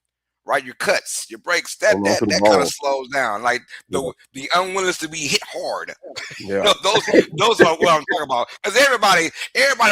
Right, your cuts, your breaks, that kind of slows down. Like the unwillingness to be hit hard. Yeah. those are what I'm talking about. Because everybody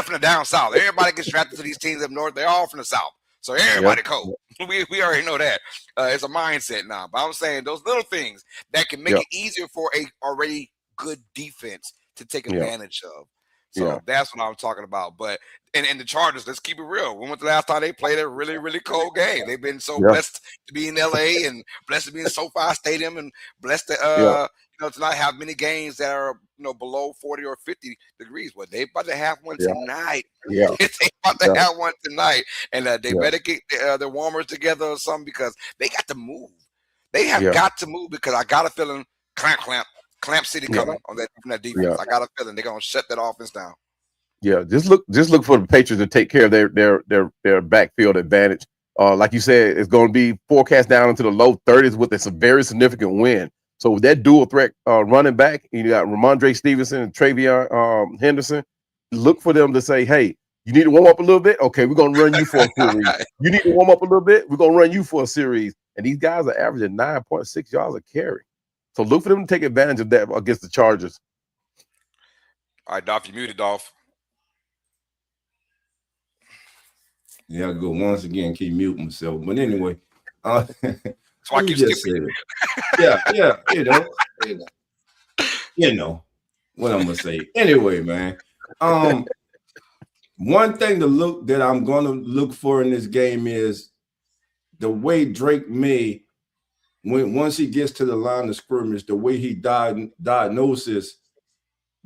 from the down south, everybody gets drafted to these teams up north. They're all from the south, so everybody cold. We already know that. It's a mindset now. But I'm saying those little things that can make it easier for a already good defense to take advantage of. So that's what I'm talking about. But and the Chargers, let's keep it real. When was the last time they played a really, really cold game? They've been so blessed to be in LA and blessed to be in SoFi Stadium and blessed to to not have many games that are below 40 or 50 degrees. Well, they about to have one tonight. Yeah. They about to have one tonight. And they better get their warmers together or something because they got to move. They have got to move because I got a feeling Clamp City coming on that defense. Yeah. I got a feeling they're gonna shut that offense down. Yeah, just look for the Patriots to take care of their backfield advantage. Like you said, it's going to be forecast down into the low 30s with a very significant wind. So with that dual threat running back, you got Ramondre Stevenson and Travion Henderson. Look for them to say, "Hey, you need to warm up a little bit. Okay, we're going to run you for a series. You need to warm up a little bit. We're going to run you for a series." And these guys are averaging 9.6 yards a carry. So look for them to take advantage of that against the Chargers. All right, Dolph, you muted, Dolph. Yeah, I go once again, keep muting myself. But anyway, so I keep skipping. Yeah, you know what I'm gonna say. Anyway, man. One thing that I'm gonna look for in this game is the way Drake May, once he gets to the line of scrimmage, the way he diagnoses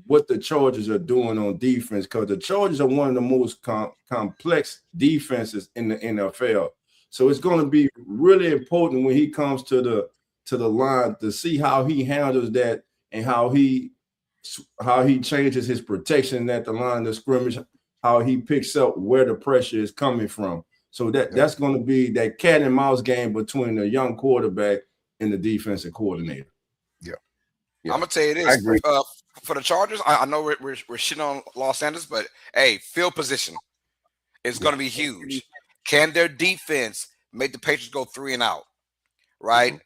what the Chargers are doing on defense, because the Chargers are one of the most complex defenses in the NFL. So it's going to be really important when he comes to the line to see how he handles that and how he changes his protection at the line of scrimmage, how he picks up where the pressure is coming from. So that's going to be that cat and mouse game between the young quarterback and the defensive coordinator. Yeah. I'm gonna tell you this. For the Chargers, I know we're shitting on Los Angeles, but hey, field position is going to be huge. Can their defense make the Patriots go 3 and out? Right,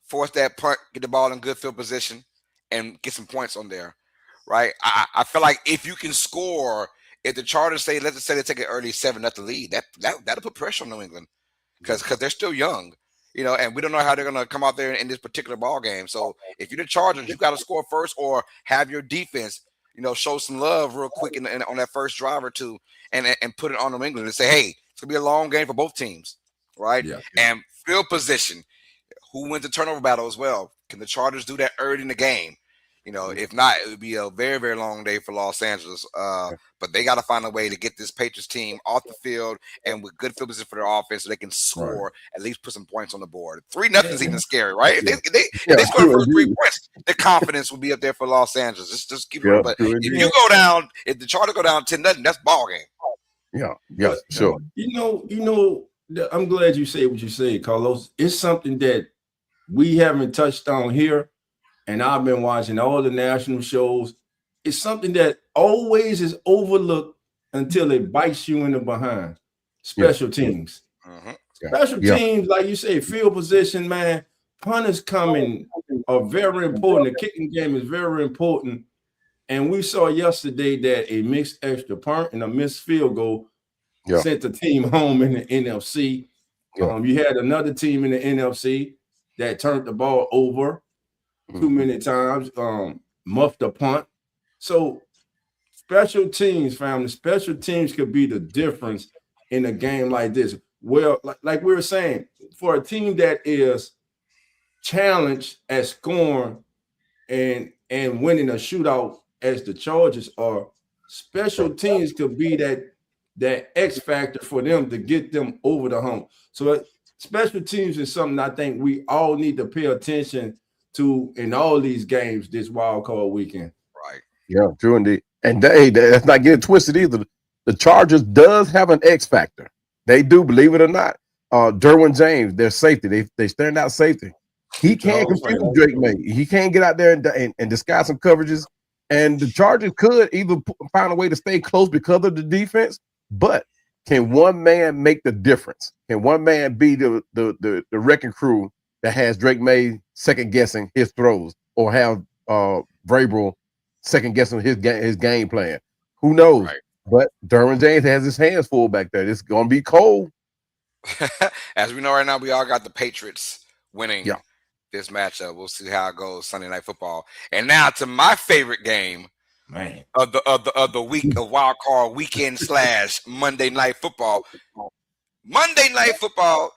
force that punt, get the ball in good field position, and get some points on there. Right, I feel like if you can score, if the Chargers let's just say they take an early 7-0 lead, that'll put pressure on New England because they're still young. And we don't know how they're going to come out there in this particular ball game. So if you're the Chargers, you got to score first or have your defense, show some love real quick on that first drive or two and put it on New England and say, hey, it's going to be a long game for both teams, right? Yeah. And field position, who wins the turnover battle as well? Can the Chargers do that early in the game? If not, it would be a very, very long day for Los Angeles. But they got to find a way to get this Patriots team off the field and with good field position for their offense so they can score, at least put some points on the board. 3-0 is even scary, right? If they score the first 3 points, the confidence will be up there for Los Angeles. Just keep it. But if you go down, if the Chargers go down 10-0, that's ball game. Yeah, sure. I'm glad you say what you say, Carlos. It's something that we haven't touched on here. And I've been watching all the national shows. It's something that always is overlooked until it bites you in the behind. Special teams. Special teams, like you say, field position, man. Punters coming are very important. The kicking game is very important. And we saw yesterday that a missed extra punt and a missed field goal sent the team home in the NFC. You had another team in the NFC that turned the ball over too many times, muffed a punt. So special teams, family, special teams could be the difference in a game like this. Well, like we were saying, for a team that is challenged at scoring and winning a shootout as the Chargers are, special teams could be that X factor for them to get them over the hump. So special teams is something I think we all need to pay attention to in all these games this wild card weekend. Right. Yeah, true indeed. And that's not getting twisted either. The Chargers does have an X factor. They do, believe it or not. Derwin James, their safety, they stand out safety. He can't confuse Drake May. He can't get out there and disguise some coverages. And the Chargers could either find a way to stay close because of the defense, but can one man make the difference? Can one man be the wrecking crew that has Drake May second guessing his throws, or have Vrabel second guessing his game plan? Who knows? Right. But Derwin James has his hands full back there. It's gonna be cold. As we know right now, we all got the Patriots winning this matchup. We'll see how it goes Sunday Night Football. And now to my favorite game of the week of Wild Card Weekend / Monday Night Football. Monday Night Football,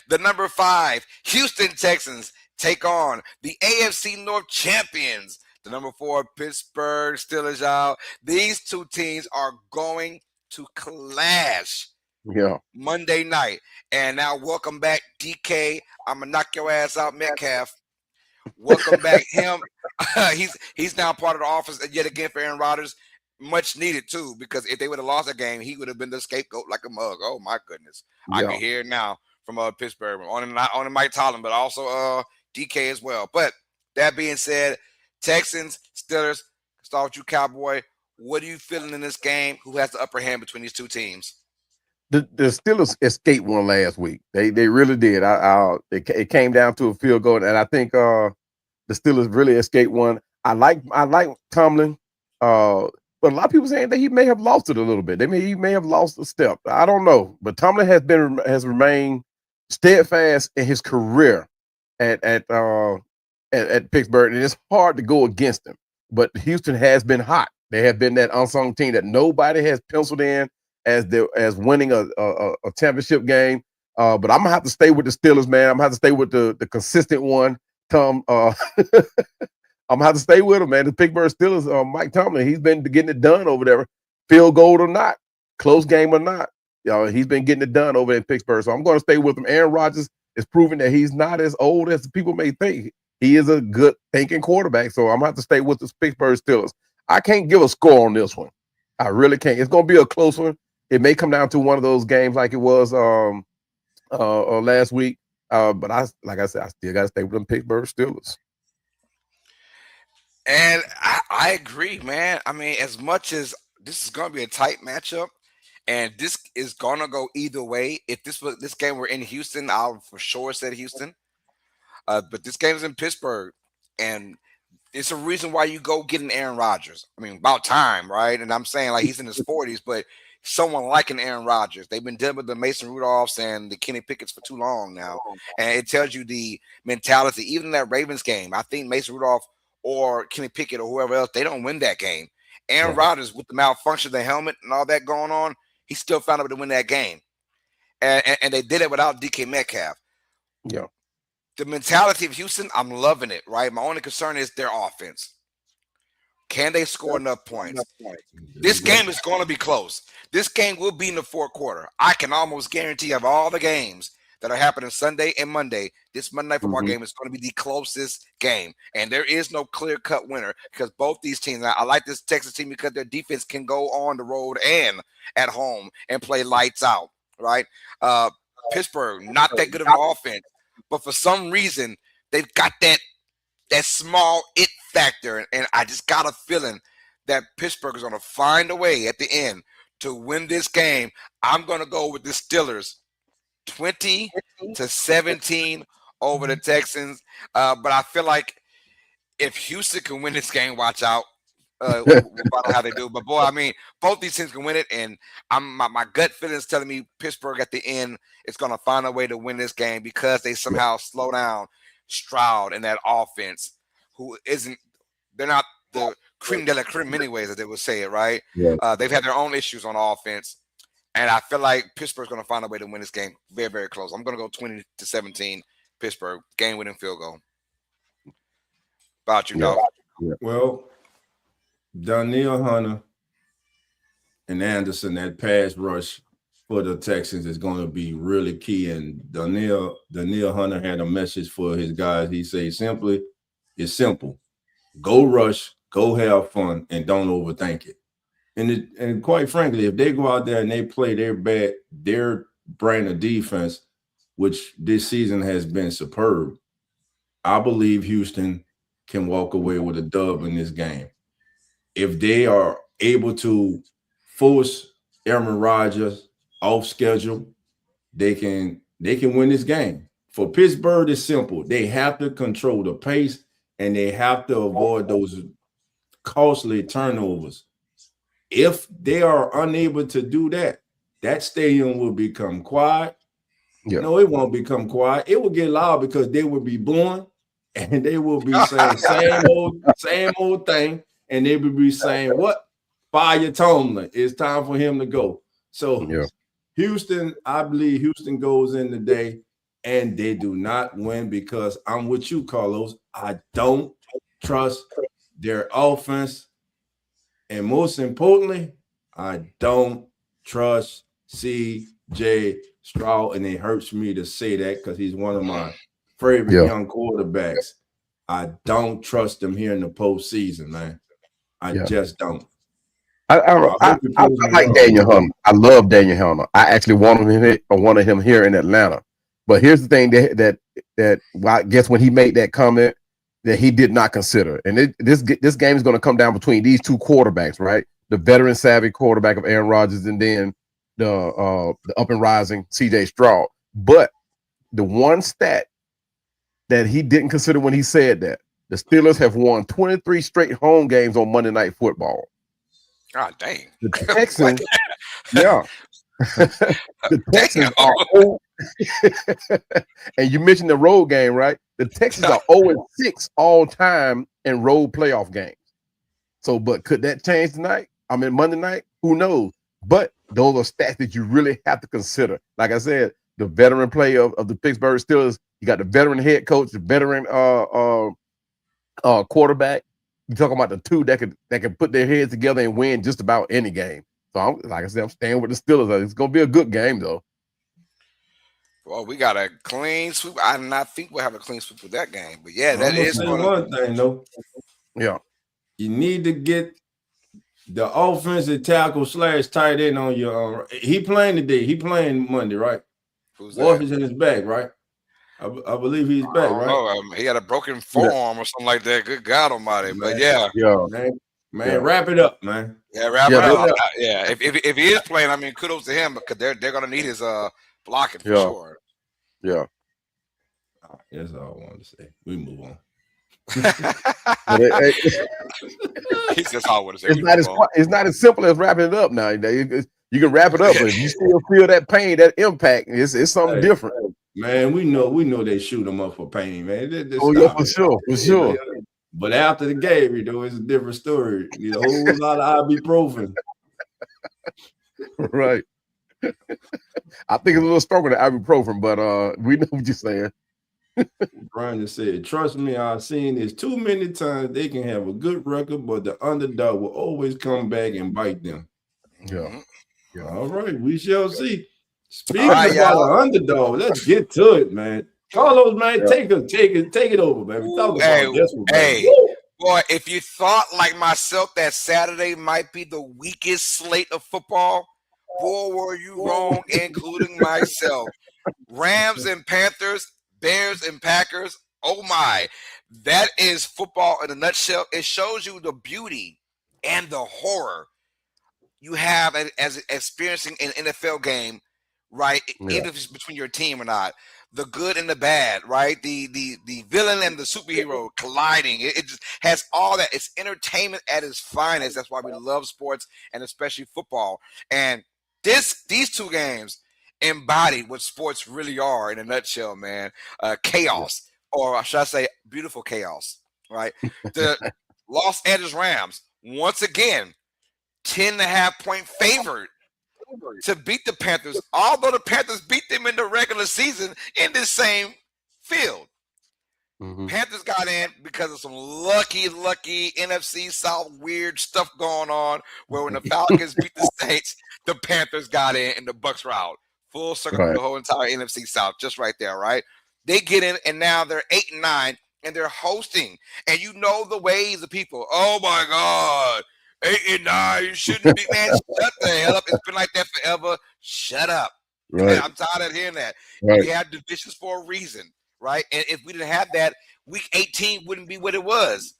the number 5 Houston Texans take on the AFC North champions, the number 4 Pittsburgh Steelers. Y'all, these two teams are going to clash. Yeah. Monday night. And now welcome back, DK. I'm gonna knock your ass out, Metcalf. Welcome back him. He's now part of the office yet again for Aaron Rodgers. Much needed too, because if they would have lost that game, he would have been the scapegoat like a mug. Oh my goodness. Yeah. I can hear it now from Pittsburgh. Not only Mike Tomlin, but also DK as well. But that being said, Texans, Steelers, start with you, Cowboy. What are you feeling in this game? Who has the upper hand between these two teams? The Steelers escaped one last week. They really did. It came down to a field goal, and I think the Steelers really escaped one. I like Tomlin, but a lot of people saying that he may have lost it a little bit. He may have lost a step. I don't know, but Tomlin has remained steadfast in his career at Pittsburgh, and it's hard to go against him. But Houston has been hot. They have been that unsung team that nobody has penciled in as winning a championship game. But I'm gonna have to stay with the Steelers, man. I'm gonna have to stay with the consistent one, Tom. I'm gonna have to stay with him, man. The Pittsburgh Steelers, Mike Tomlin, he's been getting it done over there, field goal or not, close game or not. He's been getting it done over in Pittsburgh. So I'm gonna stay with him. Aaron Rodgers is proving that he's not as old as people may think. He is a good thinking quarterback. So I'm gonna have to stay with the Pittsburgh Steelers. I can't give a score on this one. I really can't. It's gonna be a close one. It may come down to one of those games like it was last week. But like I said, I still got to stay with them Pittsburgh Steelers. And I agree, man. I mean, as much as this is going to be a tight matchup, and this is going to go either way. If this game were in Houston, I'll for sure said Houston. But this game is in Pittsburgh, and it's a reason why you go get an Aaron Rodgers. I mean, about time, right? And I'm saying like he's in his 40s, but someone like an Aaron Rodgers. They've been dealing with the Mason Rudolphs and the Kenny Pickett's for too long now. And it tells you the mentality. Even in that Ravens game, I think Mason Rudolph or Kenny Pickett or whoever else, they don't win that game. Aaron Rodgers, with the malfunction of the helmet and all that going on, he still found a way to win that game. And they did it without DK Metcalf. Yeah. The mentality of Houston, I'm loving it, right? My only concern is their offense. Can they score enough points? This game is going to be close. This game will be in the fourth quarter. I can almost guarantee of all the games that are happening Sunday and Monday, this Monday Night Football game is going to be the closest game. And there is no clear-cut winner because both these teams, I like this Texas team because their defense can go on the road and at home and play lights out, right? Pittsburgh, not that good of an offense. But for some reason, they've got that small it factor. And I just got a feeling that Pittsburgh is going to find a way at the end to win this game. I'm going to go with the Steelers 20-17 over the Texans. But I feel like if Houston can win this game, watch out. We'll find out how they do. But, boy, I mean, both these teams can win it. And my gut feeling is telling me Pittsburgh at the end is going to find a way to win this game because they somehow slow down Stroud and that offense, they're not the cream de la creme anyways, as they would say it, right? Yeah. They've had their own issues on offense. And I feel like Pittsburgh's going to find a way to win this game very, very close. I'm going to go 20-17 Pittsburgh, game-winning field goal. About you, dog. Yeah. Well, Danielle Hunter and Anderson, that pass rush for the Texans is going to be really key. And Danielle Hunter had a message for his guys. He said, it's simple. Go rush, go have fun, and don't overthink it. And quite frankly, if they go out there and they play their brand of defense, which this season has been superb, I believe Houston can walk away with a dub in this game. If they are able to force Aaron Rodgers off schedule, they can win this game. For Pittsburgh, it's simple. They have to control the pace and they have to avoid those costly turnovers. If they are unable to do that, that stadium will become quiet. Yeah. No, it won't become quiet. It will get loud because they will be booing and they will be saying same old thing. And they will be saying, what? Fire Tomlin. It's time for him to go. So Houston, I believe Houston goes in today and they do not win because I'm with you, Carlos. I don't trust their offense. And most importantly, I don't trust C.J. Stroud. And it hurts me to say that because he's one of my favorite young quarterbacks. I don't trust him here in the postseason, man. I just don't. I like Daniel Hunter. I love Daniel Hunter. I actually wanted him here in Atlanta. But here's the thing that I guess when he made that comment that he did not consider, and this game is going to come down between these two quarterbacks, right? The veteran savvy quarterback of Aaron Rodgers, and then the up and rising C.J. Stroud. But the one stat that he didn't consider when he said that, the Steelers have won 23 straight home games on Monday Night Football. God dang. The Texans, the Texans are and you mentioned the road game, right? The Texans are 0-6 all time in road playoff games. So, but could that change tonight? I mean, Monday night? Who knows? But those are stats that you really have to consider. Like I said, the veteran play of the Pittsburgh Steelers, you got the veteran head coach, the veteran quarterback. You're talking about the two that can put their heads together and win just about any game. So, like I said, I'm staying with the Steelers. It's going to be a good game, though. Well, we got a clean sweep. I do not think we'll have a clean sweep with that game. But, yeah, that is one thing, though. Yeah. You need to get the offensive tackle / tight end on your he playing today. He playing Monday, right? Who's Wolf that? is in his back, right? I believe he's back, right? He had a broken forearm or something like that. Good God Almighty! Man, but yeah, man, wrap it up, man. Yeah, wrap it up. Yeah, if he is playing, I mean, kudos to him because they're gonna need his blocking for sure. Yeah, that's all I wanted to say. We move on. He says, "I want to say it's not as simple as wrapping it up now. You can wrap it up, but if you still feel that pain, that impact, it's something different. Man, we know they shoot them up for pain, man. For sure. But after the game, it's a different story. You need a whole lot of ibuprofen. Right. I think it's a little stronger than ibuprofen, but we know what you're saying. Brian just said, trust me, I've seen this too many times. They can have a good record, but the underdog will always come back and bite them. Yeah. All right, we shall see. Speaking about the underdog, let's get to it, man. Carlos, man, take it over, man. We talk about this one, boy, if you thought like myself that Saturday might be the weakest slate of football, boy, were you wrong, including myself. Rams and Panthers, Bears and Packers. Oh my, that is football in a nutshell. It shows you the beauty and the horror you have as experiencing an NFL game, right? Even if it's between your team or not. The good and the bad, right? The villain and the superhero colliding. It just has all that. It's entertainment at its finest. That's why we love sports and especially football. And these two games embody what sports really are in a nutshell, man. Chaos, or should I say beautiful chaos, right? The Los Angeles Rams once again, 10.5-point favorite to beat the Panthers, although the Panthers beat them in the regular season in this same field. Mm-hmm. Panthers got in because of some lucky NFC South weird stuff going on, where when the Falcons beat the Saints, the Panthers got in and the Bucs were out. Full circle through the whole entire NFC South, just right there, right? They get in, and now they're 8-9, and they're hosting. And you know the ways of people. Oh, my God. 8-9, you shouldn't be. Man, shut the hell up. It's been like that forever. Shut up. Right. I'm tired of hearing that. Right. We have divisions for a reason, right? And if we didn't have that, week 18 wouldn't be what it was.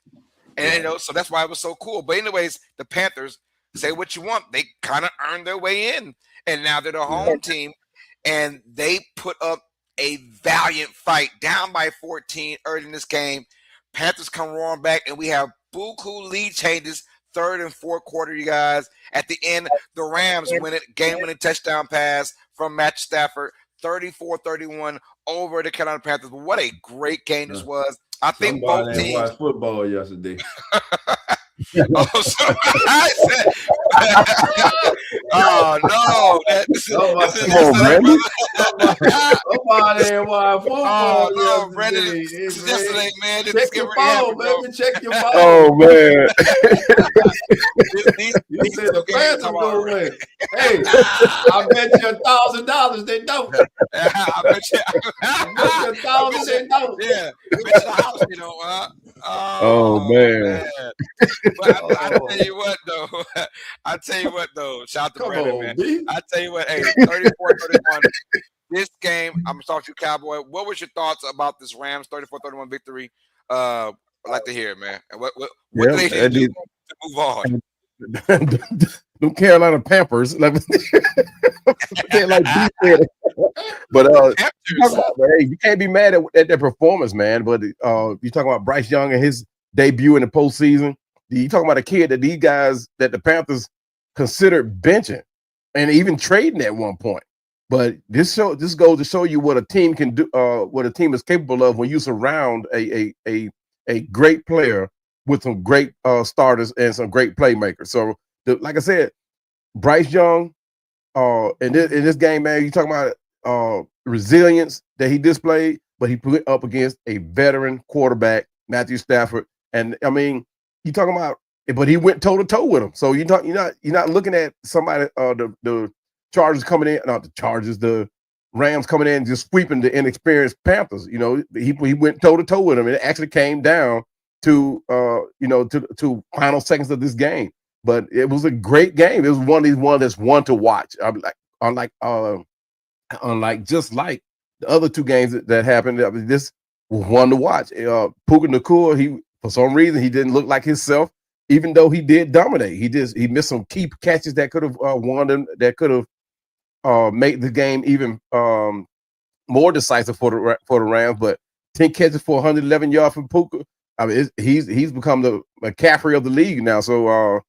And, so that's why it was so cool. But anyways, the Panthers, say what you want. They kind of earned their way in. And now they're the home team. And they put up a valiant fight, down by 14 early in this game. Panthers come roaring back, and we have buku lead changes, third and fourth quarter, you guys. At the end, the Rams win it, game-winning touchdown pass from Matthew Stafford, 34-31 over the Carolina Panthers. But what a great game this was. I think both teams watched football yesterday. Oh no! Somebody watched football yesterday. Yesterday, man. Check your phone, baby. Check your phone. Oh man! You said the Panthers gonna win. Hey, I bet you $1,000 they don't. I bet you $1,000 they don't. Yeah, bet you the house you don't. Oh man! But I tell you what though. Shout out to Brandon, man. I tell you what, hey, 34-31. This game, I'm gonna start you, Cowboy. What was your thoughts about this Rams 34-31 victory? I'd like to hear it, man. And what do they do to move on? Them Carolina Pampers, but you can't be mad at their performance, man. But you talking about Bryce Young and his debut in the postseason. You talking about a kid that these guys that the Panthers considered benching and even trading at one point. But this goes to show you what a team can do, what a team is capable of when you surround a great player with some great starters and some great playmakers. So, like I said, Bryce Young, in this game, man, you talking about resilience that he displayed, but he put up against a veteran quarterback, Matthew Stafford, and I mean, you talking about, but he went toe to toe with him. So you're not looking at somebody the Chargers coming in, not the Chargers, the Rams coming in and just sweeping the inexperienced Panthers. You know, he went toe to toe with him. And it actually came down to to final seconds of this game. But it was a great game. It was one of these ones that's one to watch. Unlike just like the other two games that happened, I mean, this was one to watch. Puka Nacua, for some reason he didn't look like himself, even though he did dominate. He missed some key catches that could have won them, that could have made the game even more decisive for the Rams. But 10 catches for 111 yards from Puka. I mean, he's become the McCaffrey of the league now. So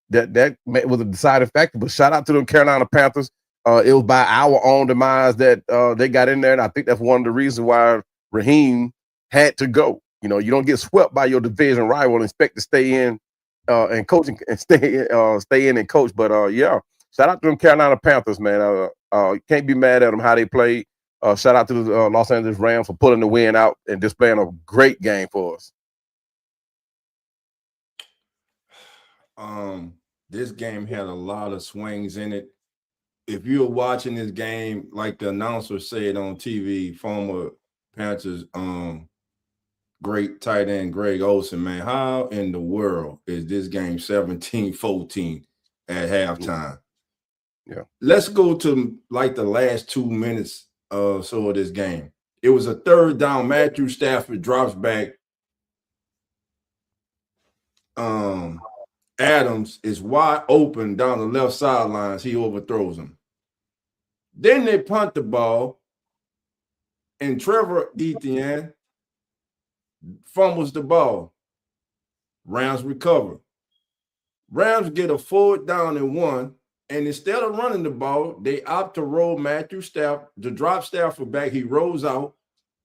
that was a deciding factor. But shout out to them Carolina Panthers. It was by our own demise that they got in there, and I think that's one of the reasons why Raheem had to go. You know, you don't get swept by your division rival and expect to stay in and coaching and stay in and coach. But yeah, shout out to them Carolina Panthers, man. Can't be mad at them how they played. Shout out to the Los Angeles Rams for pulling the win out and displaying a great game for us. This game had a lot of swings in it. If you're watching this game, like the announcer said on TV, former Panthers great tight end Greg Olsen, man, how in the world is this game 17-14 at halftime? Yeah. Let's go to like the last 2 minutes of this game. It was a third down. Matthew Stafford drops back. Adams is wide open down the left sidelines. He overthrows him. Then they punt the ball, and Trevor Etienne fumbles the ball. Rams recover. Rams get a 4th down and 1, and instead of running the ball, they opt to roll Matthew Stafford, to drop Stafford back. He rolls out,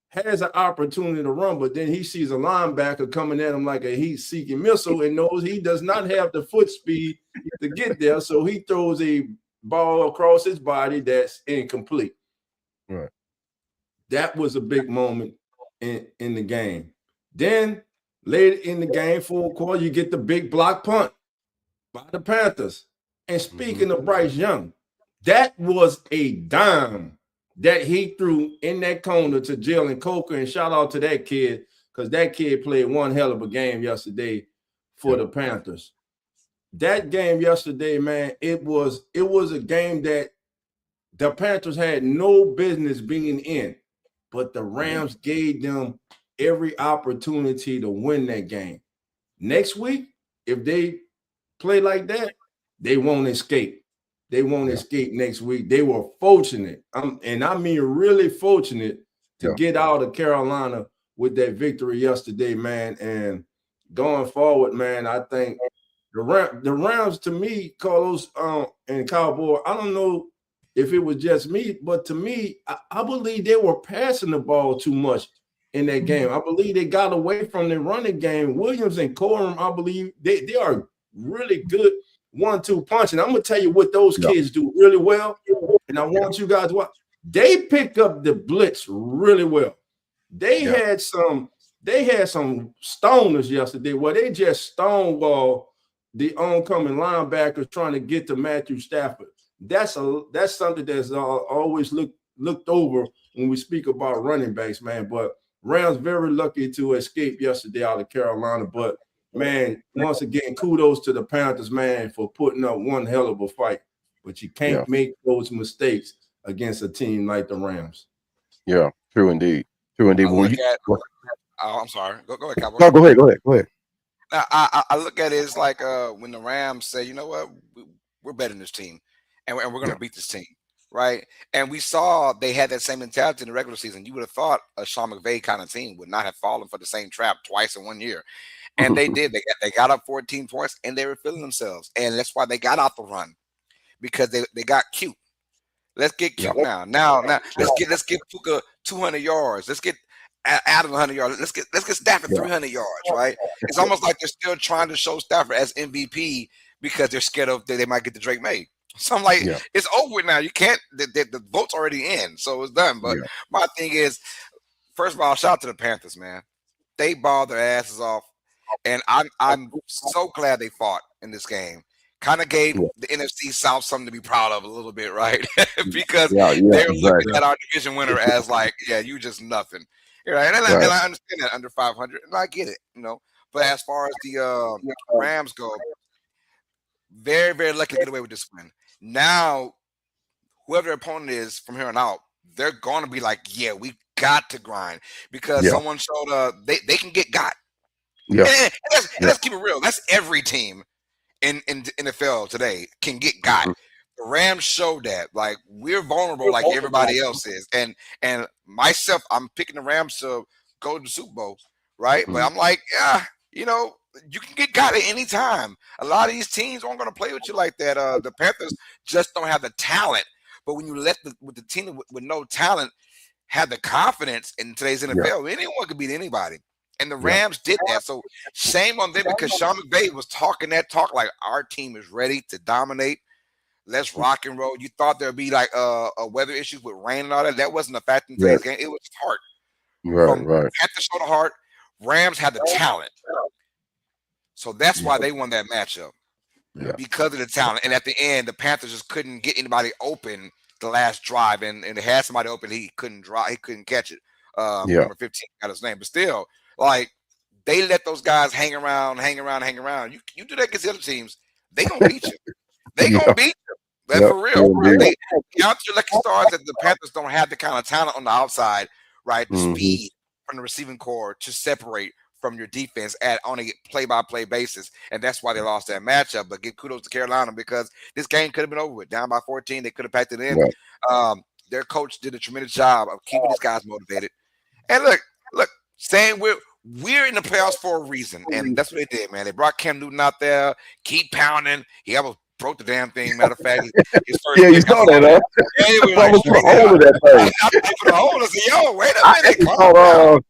has an opportunity to run, but then he sees a linebacker coming at him like a heat-seeking missile and knows he does not have the foot speed to get there, so he throws a ball across his body that's incomplete. Right. That was a big moment in the game. Then later in the game, fourth quarter, you get the big block punt by the Panthers. And speaking of Bryce Young, that was a dime that he threw in that corner to Jalen Coker. And shout out to that kid, because that kid played one hell of a game yesterday for the Panthers. That game yesterday, man, it was a game that the Panthers had no business being in, but the Rams gave them every opportunity to win that game. Next week, if they play like that, they won't escape. They won't escape next week. They were fortunate, and I mean really fortunate, to get out of Carolina with that victory yesterday, man. And going forward, man, I think the Rams, to me, Carlos and Cowboy, I don't know if it was just me, but to me, I believe they were passing the ball too much in that game. I believe they got away from the running game. Williams and Corum, I believe they are really good 1-2 punch. And I'm going to tell you what those kids do really well. And I want you guys to watch. They picked up the blitz really well. They had some stoners yesterday where they just stonewall the oncoming linebackers trying to get to Matthew Stafford. That's something that's always looked over when we speak about running backs, man. But Rams very lucky to escape yesterday out of Carolina. But man, once again, kudos to the Panthers, man, for putting up one hell of a fight. But you can't make those mistakes against a team like the Rams. Yeah, true indeed. True indeed. I'm sorry. Go ahead, Cowboy. No, go ahead. Now, I look at it as like when the Rams say, you know what, we're betting this team, and we're going to beat this team, right? And we saw they had that same mentality in the regular season. You would have thought a Sean McVay kind of team would not have fallen for the same trap twice in 1 year. And they did. They got up 14 points, and they were feeling themselves. And that's why they got out the run, because they got cute. Let's get cute now. Now let's get Puka 200 yards. Let's get Adam 100 yards. Let's get Stafford 300 yards, right? It's almost like they're still trying to show Stafford as MVP because they're scared of they might get the Drake May. So I'm like, it's over now. You can't. The vote's already in, so it's done. But my thing is, first of all, shout out to the Panthers, man. They balled their asses off. And I'm so glad they fought in this game. Kind of gave the NFC South something to be proud of a little bit, right? Because they're looking at our division winner as like, you just nothing. Right? And I understand that under 500, and I get it, But as far as the Rams go, very, very lucky to get away with this win. Now, whoever their opponent is from here on out, they're going to be like, we got to grind, because someone showed they can get got. Yeah, and let's keep it real. That's every team in NFL today can get got. The Rams showed that. Like, we're vulnerable like everybody else is. And myself, I'm picking the Rams to go to the Super Bowl, right? But I'm like, you can get got at any time. A lot of these teams aren't going to play with you like that. The Panthers just don't have the talent. But when you let the team with no talent have the confidence in today's NFL, anyone could beat anybody. And the Rams did that. So shame on them, because Sean McVay was talking that talk like, our team is ready to dominate. Let's rock and roll. You thought there'd be like a weather issues with rain and all that. That wasn't a fact in today's game. It was heart. Right. Had to show the heart. Rams had the talent. So that's why they won that matchup. Because of the talent. And at the end, the Panthers just couldn't get anybody open the last drive. And they had somebody open. He couldn't catch it. Number 15 got his name. But still, like, they let those guys hang around. You do that against the other teams, they gonna beat you. They gonna beat you. That's for real. They count your lucky stars that the Panthers don't have the kind of talent on the outside, right? The speed from the receiving core to separate from your defense on a play-by-play basis, and that's why they lost that matchup. But give kudos to Carolina, because this game could have been over with. Down by 14, they could have packed it in. Their coach did a tremendous job of keeping these guys motivated. And look. Saying we're in the playoffs for a reason, and that's what they did, man. They brought Cam Newton out there, keep pounding. He almost broke the damn thing. Matter of fact, his first Yeah, you pick, I saw saw that, huh? Yeah, he was I like was put a straight hole down. in that I thing. put a hole. I said, "Yo, wait a I minute, actually calm down."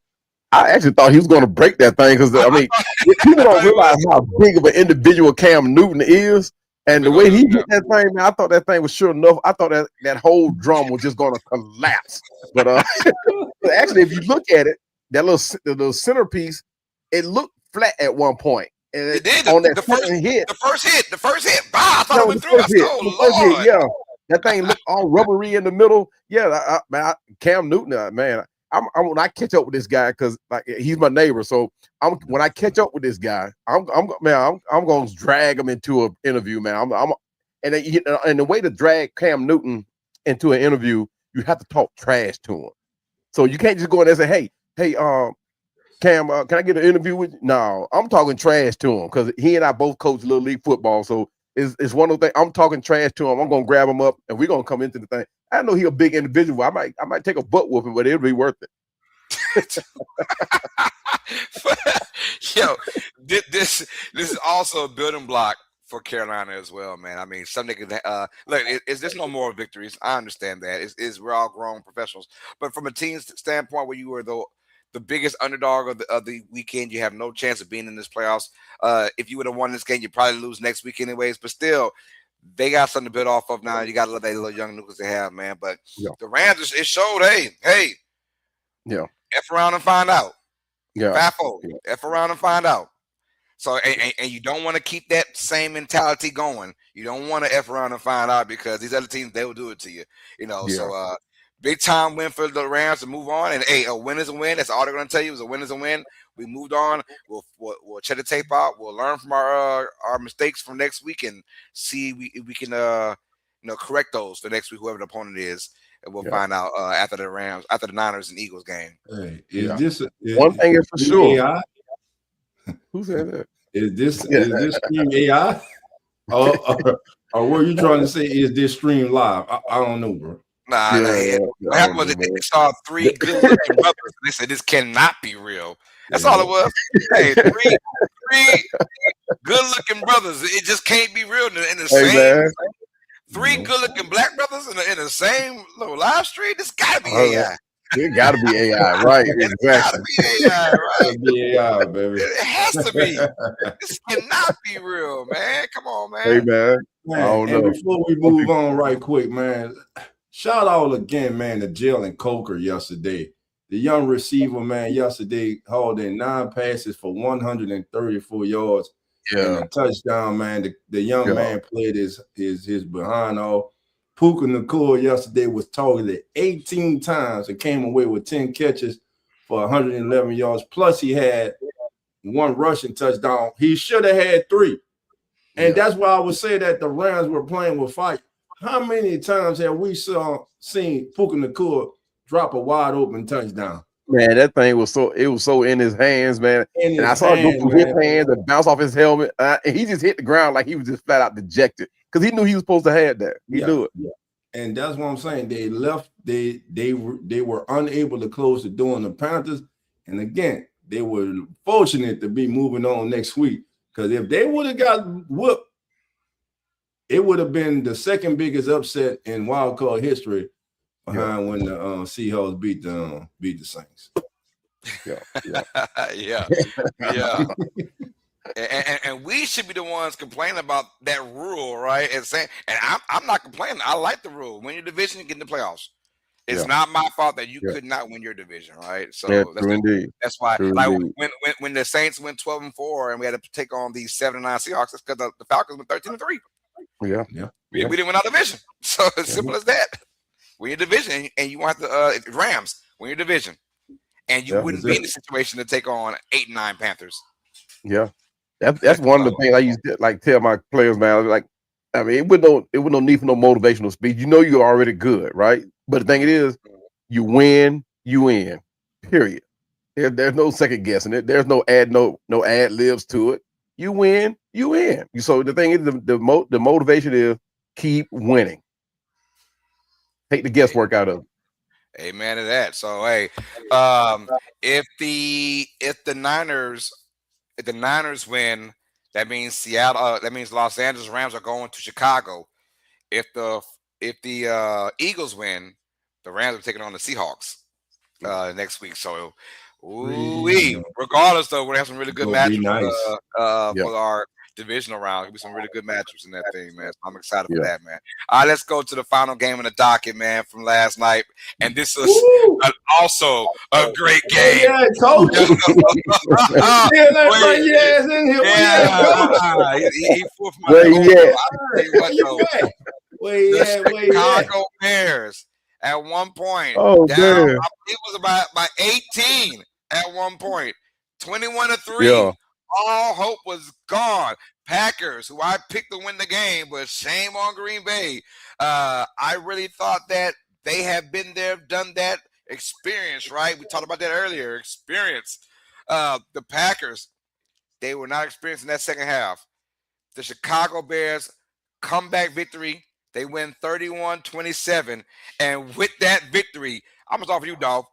I actually thought he was going to break that thing because I mean, people I don't thought he realize was. how big of an individual Cam Newton is, and the Big way old he dude, hit that thing, man, I thought that thing was sure enough. I thought that whole drum was just going to collapse. But but actually, if you look at it, the little centerpiece, it looked flat at one point, and It did on that the second hit, first hit. Bah, I thought yeah, it on went the through. I first said, hit, on the first "Oh hit, Lord." yeah, that thing looked all rubbery in the middle. Yeah, man, Cam Newton, man, I'm when I catch up with this guy because like he's my neighbor, so when I catch up with this guy, I'm going to drag him into an interview, man. And the way to drag Cam Newton into an interview, you have to talk trash to him. So you can't just go in there and say, hey, Cam, can I get an interview with you? No, I'm talking trash to him because he and I both coach Little League football. So it's one of the things. I'm talking trash to him. I'm gonna grab him up and we're gonna come into the thing. I know he's a big individual. I might take a butt whooping, but it'll be worth it. Yo, this is also a building block for Carolina as well, man. I mean, some niggas look. Is there's no more victories? I understand that. We're all grown professionals, but from a team standpoint, where you were the biggest underdog of the weekend, you have no chance of being in this playoffs. If you would have won this game, you probably lose next week anyways. But still, they got something to build off of now. You got to let that little young nucleus they have, man. But Yeah. the Rams, it showed. Hey, Yeah. F around and find out. Yeah. Fafo, F around and find out. So, and you don't want to keep that same mentality going. You don't want to F around and find out because these other teams, they will do it to you. You know, Yeah. so big time win for the Rams to move on. And hey, a win is a win. That's all they're going to tell you is a win is a win. We moved on. We'll check the tape out. We'll learn from our mistakes from next week and see if we can correct those for next week, whoever the opponent is. And we'll find out after the Niners and Eagles game. Hey, is one thing is for sure? AI? Who said that? Is this stream AI? or what you trying to say is this stream live? I don't know, bro. Nah, what happened was they saw three good-looking brothers. They said this cannot be real. That's all it was. Hey, three good-looking brothers. It just can't be real in the same. Man. Three good-looking black brothers in the same little live stream. This gotta be AI. It gotta be AI, right? Exactly. Gotta be AI, right? Gotta be AI, baby. It has to be. This cannot be real, man. Come on, man. Hey, man. I don't know. Before we move on right quick, man, shout out again, man, to Jalen Coker yesterday. The young receiver, man, yesterday hauled in 9 passes for 134 yards and a touchdown, man. The young man played his behind off. Puka Nacua yesterday was targeted 18 times and came away with 10 catches for 111 yards. Plus, he had 1 rushing touchdown. He should have had 3. And that's why I would say that the Rams were playing with fire. How many times have we seen Puka Nacua drop a wide open touchdown? Man, that thing was so in his hands, man. And I saw it go through his hands and bounce off his helmet. And he just hit the ground like he was just flat out dejected because he knew he was supposed to have that. He knew it. Yeah. And that's what I'm saying. They left. They were unable to close the door on the Panthers. And again, they were fortunate to be moving on next week because if they would have got whooped, it would have been the second biggest upset in wild card history behind when the Seahawks beat the Saints. Yeah. And we should be the ones complaining about that rule, right? And saying, and I'm not complaining. I like the rule. Win your division, get in the playoffs. It's not my fault that you could not win your division, right? So that's why, like when the Saints went 12-4 and we had to take on these 7-9 Seahawks, it's because the Falcons went 13-3. We didn't win our division. So it's simple as that. Win your division, and you want the Rams win your division, and you wouldn't be in the situation to take on 8-9 Panthers. Yeah, that's one of the things I used to like tell my players, man. Like, I mean, it would no need for no motivational speech. You know, you're already good, right? But the thing it is, you win, you win. Period. There's no second guessing it. There's no ad libs to it. You win, you win. So the thing is, the motivation is keep winning. Take the guesswork out of it. Amen to that. So hey, if the Niners win, That means Seattle. That means Los Angeles Rams are going to Chicago. If the Eagles win, the Rams are taking on the Seahawks next week. So, regardless, though, we're gonna have some really good matchups nice. for our divisional round. It'll be some really good matchups in that thing, man. So I'm excited for that, man. All right, let's go to the final game in the docket, man, from last night. And this is also a great game. Yeah, coach. Chicago Bears at one point. Oh, down, man. I believe it was by 18 at one point. 21-3. Yeah. All hope was gone. Packers, who I picked to win the game, but shame on Green Bay. I really thought that they have been there, done that, experience, right? We talked about that earlier. Experience. The Packers, they were not experienced in that second half. The Chicago Bears, comeback victory. They win 31-27. And with that victory, I'm going to talk for you, Dolph.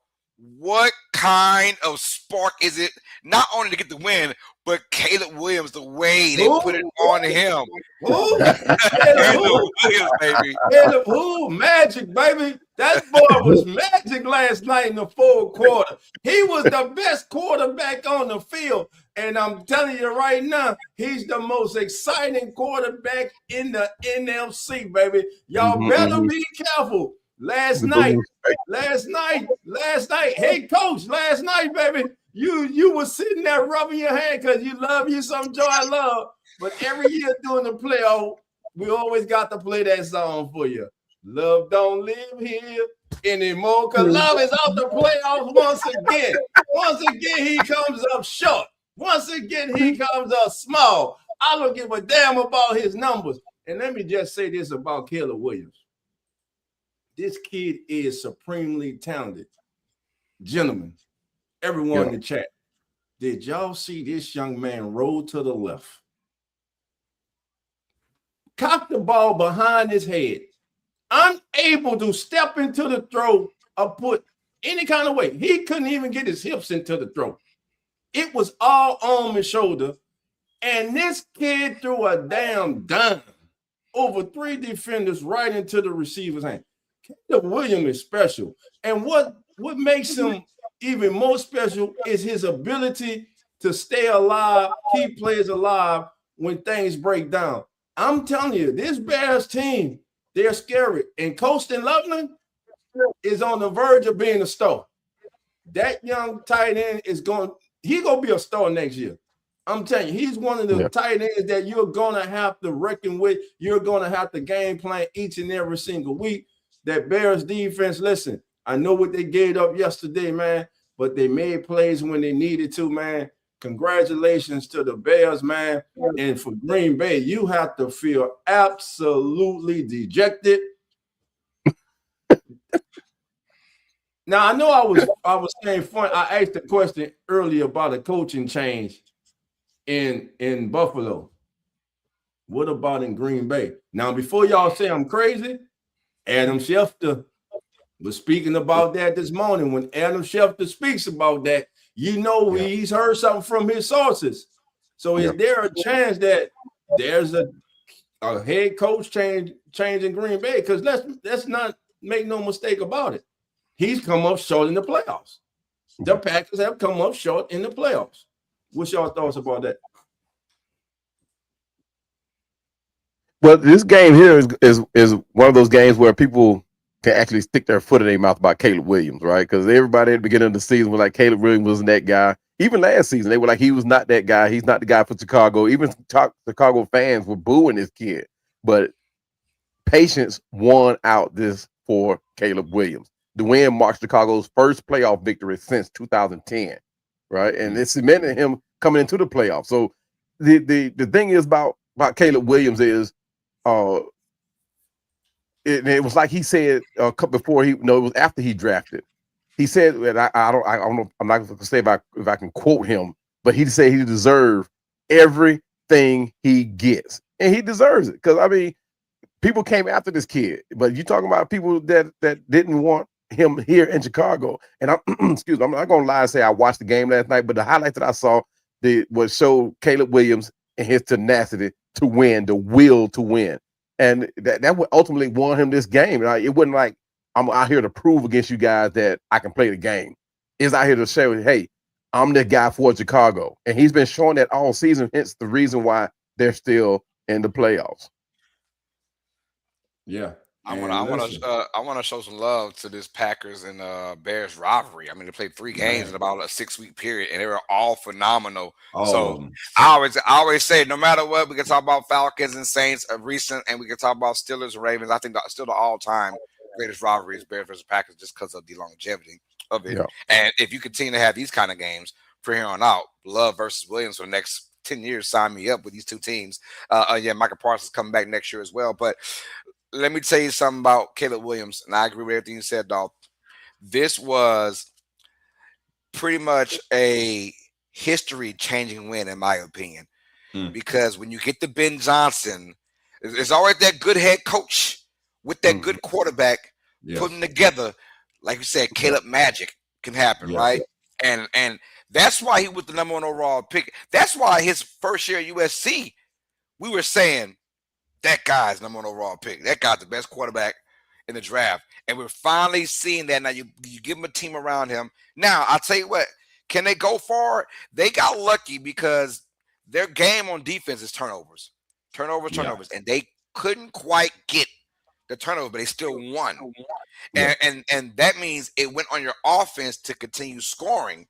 What kind of spark is it, not only to get the win, but Caleb Williams, the way they put it on him? Caleb Williams, baby. Caleb, magic, baby. That boy was magic last night in the fourth quarter. He was the best quarterback on the field. And I'm telling you right now, he's the most exciting quarterback in the NFC, baby. Y'all better be careful. Last night, hey coach, last night, baby, you were sitting there rubbing your hand because you love you some Joy Love. But every year during the playoff, we always got to play that song for you. Love don't live here anymore because Love is out the playoffs once again. Once again, he comes up short. Once again, he comes up small. I don't give a damn about his numbers. And let me just say this about Caleb Williams. This kid is supremely talented. Gentlemen, everyone in the chat, did y'all see this young man roll to the left? Cock the ball behind his head. Unable to step into the throw or put any kind of weight. He couldn't even get his hips into the throw. It was all on his shoulder. And this kid threw a damn dime over 3 defenders right into the receiver's hand. Caleb Williams is special. And what makes him even more special is his ability to stay alive, keep players alive when things break down. I'm telling you, this Bears team, they're scary. And Colston Loveland is on the verge of being a star. That young tight end he's going to be a star next year. I'm telling you, he's one of the tight ends that you're going to have to reckon with. You're going to have to game plan each and every single week. That Bears defense, listen, I know what they gave up yesterday, man, but they made plays when they needed to, man. Congratulations to the Bears, man. And for Green Bay, you have to feel absolutely dejected. Now, I know I was saying fun. I asked a question earlier about a coaching change in Buffalo. What about in Green Bay? Now, before y'all say I'm crazy, Adam Schefter was speaking about that this morning. When Adam Schefter speaks about that, you know he's heard something from his sources. So is there a chance that there's a head coach change in Green Bay? Because let's not make no mistake about it. He's come up short in the playoffs. The Packers have come up short in the playoffs. What's your thoughts about that? Well, this game here is one of those games where people can actually stick their foot in their mouth about Caleb Williams, right? Because everybody at the beginning of the season was like, Caleb Williams wasn't that guy. Even last season, they were like, he was not that guy. He's not the guy for Chicago. Even Chicago fans were booing this kid. But patience won out this for Caleb Williams. The win marked Chicago's first playoff victory since 2010, right? And it cemented him coming into the playoffs. So the thing is about Caleb Williams is, it was like he said before it was after he drafted. He said, and I don't know, I'm not going to say if I can quote him, but he said he deserved everything he gets, and he deserves it. Because I mean, people came after this kid, but you're talking about people that didn't want him here in Chicago. And I'm I'm not going to lie and say I watched the game last night, but the highlights that I saw showed Caleb Williams and his tenacity to win, the will to win. And that would ultimately won him this game. It wasn't like I'm out here to prove against you guys that I can play the game. He's out here to say, hey, I'm the guy for Chicago. And he's been showing that all season, hence the reason why they're still in the playoffs. Yeah. I want to show some love to this Packers and Bears rivalry. I mean, they played 3 games in about a 6-week period, and they were all phenomenal. I always say, no matter what, we can talk about Falcons and Saints of recent, and we can talk about Steelers and Ravens. I think still the all-time greatest rivalry is Bears versus Packers, just because of the longevity of it. Yeah. And if you continue to have these kind of games from here on out, Love versus Williams for the next 10 years, sign me up with these 2 teams. Micah Parsons coming back next year as well, but. Let me tell you something about Caleb Williams, and I agree with everything you said, dog. This was pretty much a history-changing win, in my opinion, because when you get to Ben Johnson, there's always that good head coach with that good quarterback putting together, like you said, Caleb magic can happen, right? And that's why he was the number 1 overall pick. That's why his first year at USC, we were saying, that guy's number 1 overall pick. That guy's the best quarterback in the draft. And we're finally seeing that now. You give him a team around him. Now, I'll tell you what, can they go far? They got lucky because their game on defense is turnovers. Turnovers. And they couldn't quite get the turnover, but they still won. And that means it went on your offense to continue scoring.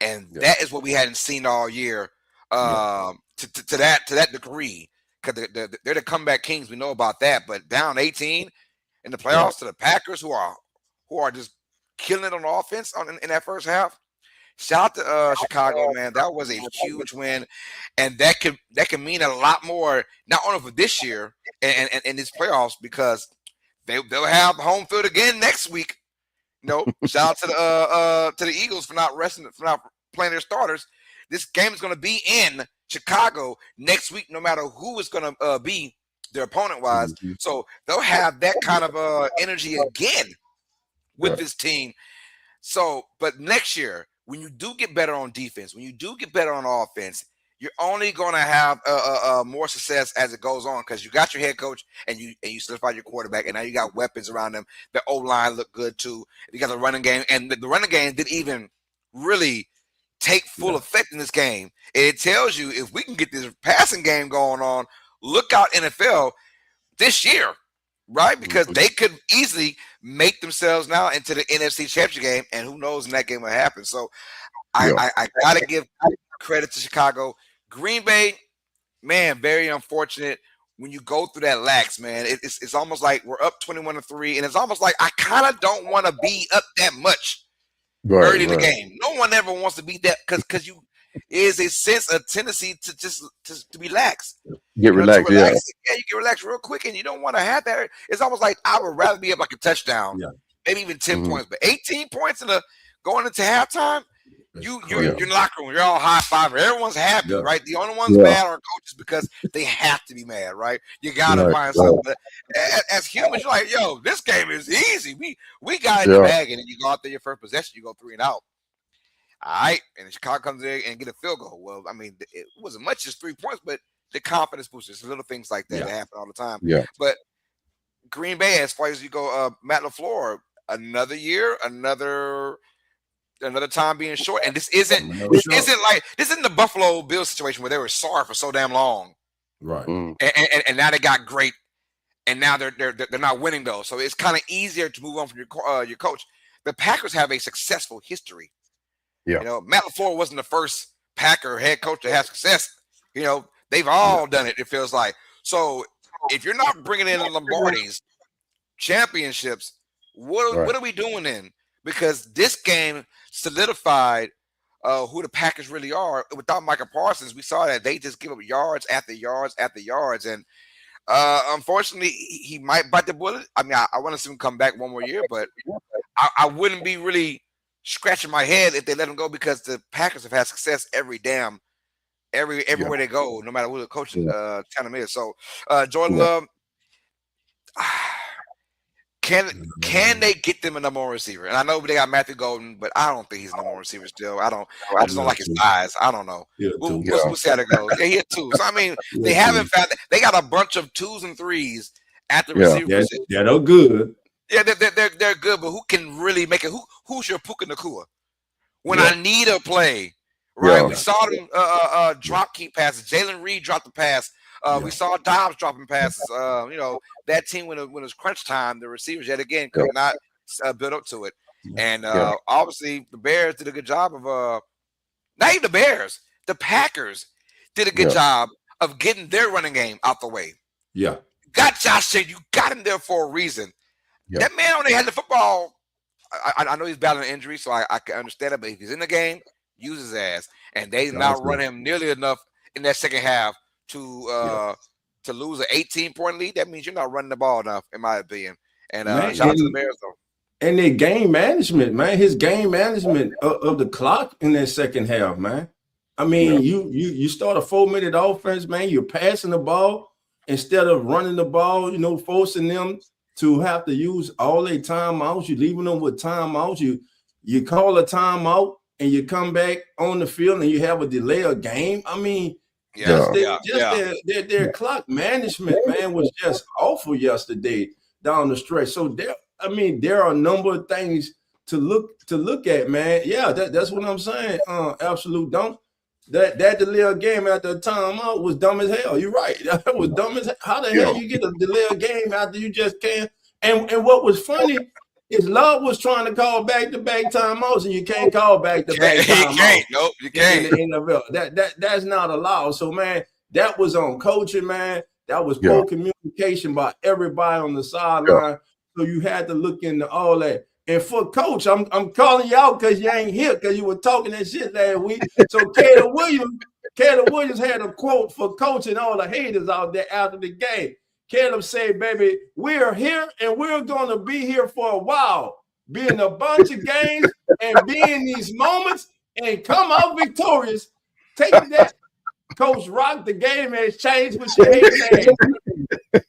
And that is what we hadn't seen all year to that degree. Because they're the comeback kings. We know about that. But down 18 in the playoffs to the Packers, who are just killing it on offense in that first half. Shout out to Chicago, man. That was a huge win, and that can mean a lot more, not only for this year and these playoffs, because they'll have home field again next week. Shout out to the Eagles for not playing their starters. This game is going to be in Chicago next week, no matter who is going to be their opponent-wise. So they'll have that kind of energy again with this team. So, but next year, when you do get better on defense, when you do get better on offense, you're only going to have more success as it goes on, because you got your head coach and you solidified your quarterback, and now you got weapons around them. The O-line look good too. You got the running game, and the running game didn't even really take full effect in this game. It tells you, if we can get this passing game going on, look out NFL this year, right? Because they could easily make themselves now into the NFC Championship game, and who knows when that game will happen. So I got to give credit to Chicago. Green Bay, man, very unfortunate when you go through that lax, man. It's almost like we're up 21-3, and it's almost like I kind of don't want to be up that much early in the game. No one ever wants to be that, because you is a sense of tendency to be lax. Get relaxed, Yeah, you get relaxed real quick, and you don't want to have that. It's almost like I would rather be up like a touchdown, maybe even 10 points, but 18 points going into halftime. You're in your locker room. You're all high five. Everyone's happy, right? The only ones mad are coaches, because they have to be mad, right? You gotta find something. But as humans, you're like, yo, this game is easy. We got in the bag, and then you go out there your first possession, you go 3 and out. All right, and Chicago comes in and get a field goal. Well, I mean, it wasn't much, just 3 points, but the confidence boosters, little things like that that happen all the time. But Green Bay, as far as you go, Matt LaFleur, another year, another time being short, and this isn't the Buffalo Bills situation where they were sorry for so damn long, right? And now they got great, and now they're not winning though, so it's kind of easier to move on from your coach. The Packers have a successful history. Matt LaFleur wasn't the first Packer head coach to have success. They've all done it. It feels like. So if you're not bringing in Lombardi's championships, what are we doing then? Because this game solidified who the Packers really are. Without Micah Parsons, we saw that they just give up yards after yards after yards. And unfortunately, he might bite the bullet. I mean, I want to see him come back one more year, but I wouldn't be really scratching my head if they let him go, because the Packers have had success everywhere they go, no matter who the coaching team is. So Jordan Love, Can they get them a number one receiver? And I know they got Matthew Golden, but I don't think he's a number one receiver still. I just don't like his size. I don't know. We'll see how that goes. Yeah, he had 2. So I mean, they haven't found. They got a bunch of 2s and 3s at the receiver position. Yeah, they're good. Yeah, they're good, but who can really make it? Who's your Puka Nacua? When I need a play, right? We saw them drop keep passes. Jalen Reed dropped the pass. We saw Dobbs dropping passes. That team when it was crunch time, the receivers yet again could not build up to it. And obviously the Bears did a good job of not even the Bears, the Packers did a good job of getting their running game out the way. Yeah. Got Josh Jacobs. You got him there for a reason. Yeah. That man only had the football. I know he's battling injury, so I can understand it. But if he's in the game, use his ass. And they not run him nearly enough in that second half to lose an 18-point lead. That means you're not running the ball enough, in my opinion. And shout out to the Bears, though. And their game management, man. His game management of the clock in that second half, man. I mean, you start a 4-minute offense, man. You're passing the ball instead of running the ball, forcing them to have to use all their timeouts. You're leaving them with timeouts. You call a timeout and you come back on the field and you have a delay of game. I mean, their clock management, man, was just awful yesterday down the stretch. So there are a number of things to look at, man. Yeah, that's what I'm saying. Absolute dumb. That delay of game after a timeout was dumb as hell. You're right. That was dumb as hell. How the hell you get a delay of game after you just can't? And what was funny is Love was trying to call back-to-back timeouts, and you can't call back-to-back timeouts. You can't. Nope, you can't. In the NFL. That's not allowed. So, man, that was on coaching, man. That was poor communication by everybody on the sideline. So you had to look into all that. And for Coach, I'm calling you out because you ain't here because you were talking that shit last week. So Caleb Williams had a quote for Coach and all the haters out there after the game. Caleb said, baby, we're here and we're going to be here for a while, be in a bunch of games and be in these moments and come out victorious. Take that. Coach Rock, the game has changed with your hate man.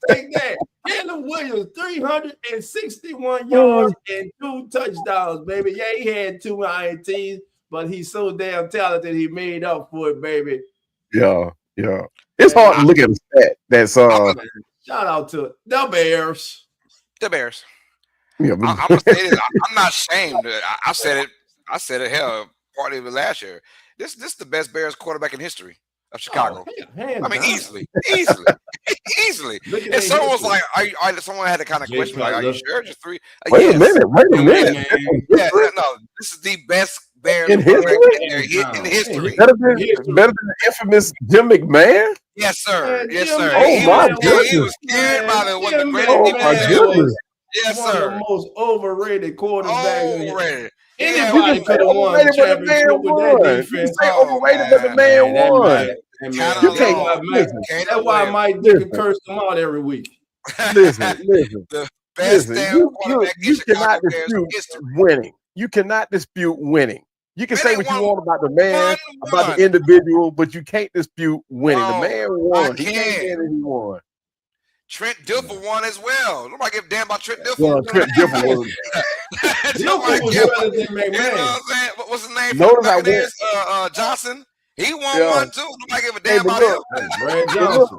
Take that. Caleb Williams, 361 yards and 2 touchdowns, baby. Yeah, he had 2 INTs, but he's so damn talented he made up for it, baby. Yeah. It's hard to look at a stat that's shout out to the Bears. The Bears. Yeah, I'm gonna say this. I'm not ashamed. I said it. Hell, part of it last year. This is the best Bears quarterback in history of Chicago. Easily. And someone was like, someone had to kind of question, like, are you sure? Just 3? Wait a minute. Yeah, no, this is the best Bears in history. In history. Better than the infamous Jim McMahon? Yes, sir. Yes, sir. Oh, my goodness. He was scared by one of the greatest goodness. Yes, one sir. of the most overrated quarterbacks. Overrated. Anybody could have won the championship with that defense. You say overrated, but the man won. That's why Mike Dick cursed him out every week. Listen. The best damn quarterback in cannot Chicago dispute history. winning. You cannot dispute winning. You can say what you want about the man, won. about the individual, but you can't dispute winning. Oh, the man won. I can. He won. Trent Dilfer won as well. Nobody give a damn about Trent Dilfer. Well, Trent Dilfer was. Dilfer was better than McMahon. You know what I'm saying? What's his name? Notice I Johnson. He won one too. Nobody give a damn about look, him. Brad Johnson.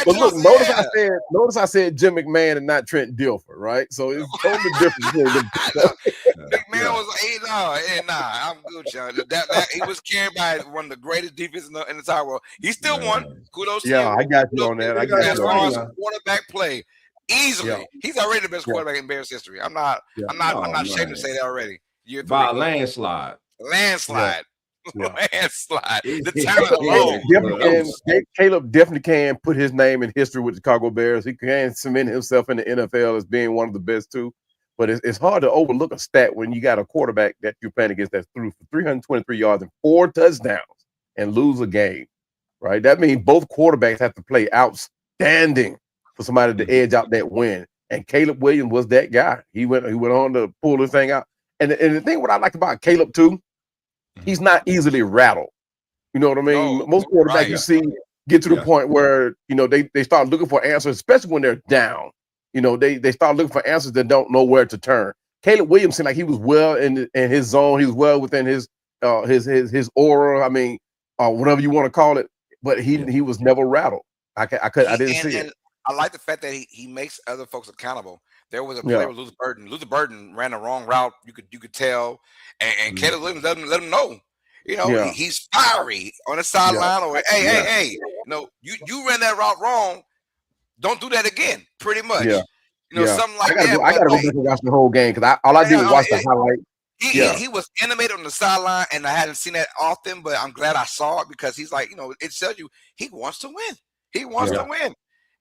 But look, notice I said Jim McMahon and not Trent Dilfer, right? So it's totally different. McMahon was I'm good, y'all. He was carried by one of the greatest defenses in the entire world. He still won. Kudos to him. I got you on that. I got as you far on as that. quarterback play, easily. He's already the best quarterback in Bears history. I'm not ashamed to say that already. By a landslide. Landslide. Yeah. Landslide. The talent alone. Caleb definitely can put his name in history with the Chicago Bears. He can cement himself in the NFL as being one of the best too. But it's hard to overlook a stat when you got a quarterback that you're playing against that threw for 323 yards and 4 touchdowns and lose a game, right? That means both quarterbacks have to play outstanding for somebody to edge out that win. And Caleb Williams was that guy. He went on to pull this thing out. And the thing what I like about Caleb too, he's not easily rattled. You know what I mean? Most quarterbacks you see get to the point where, they start looking for answers, especially when they're down. they start looking for answers that don't know where to turn. Caleb Williams seemed like he was well in his zone. He was well within his aura. I mean, whatever you want to call it. But he was never rattled. I didn't see it. I like the fact that he makes other folks accountable. There was a player with Luther Burden. Luther Burden ran the wrong route. You could tell, and Caleb Williams let him know. He's fiery on the sideline. Or hey, you ran that route wrong. Don't do that again. Pretty much. Something like that. I gotta go back and watch the whole game because all I did was watch the highlight. He was animated on the sideline, and I hadn't seen that often, but I'm glad I saw it because he's like, it tells you he wants to win. He wants to win.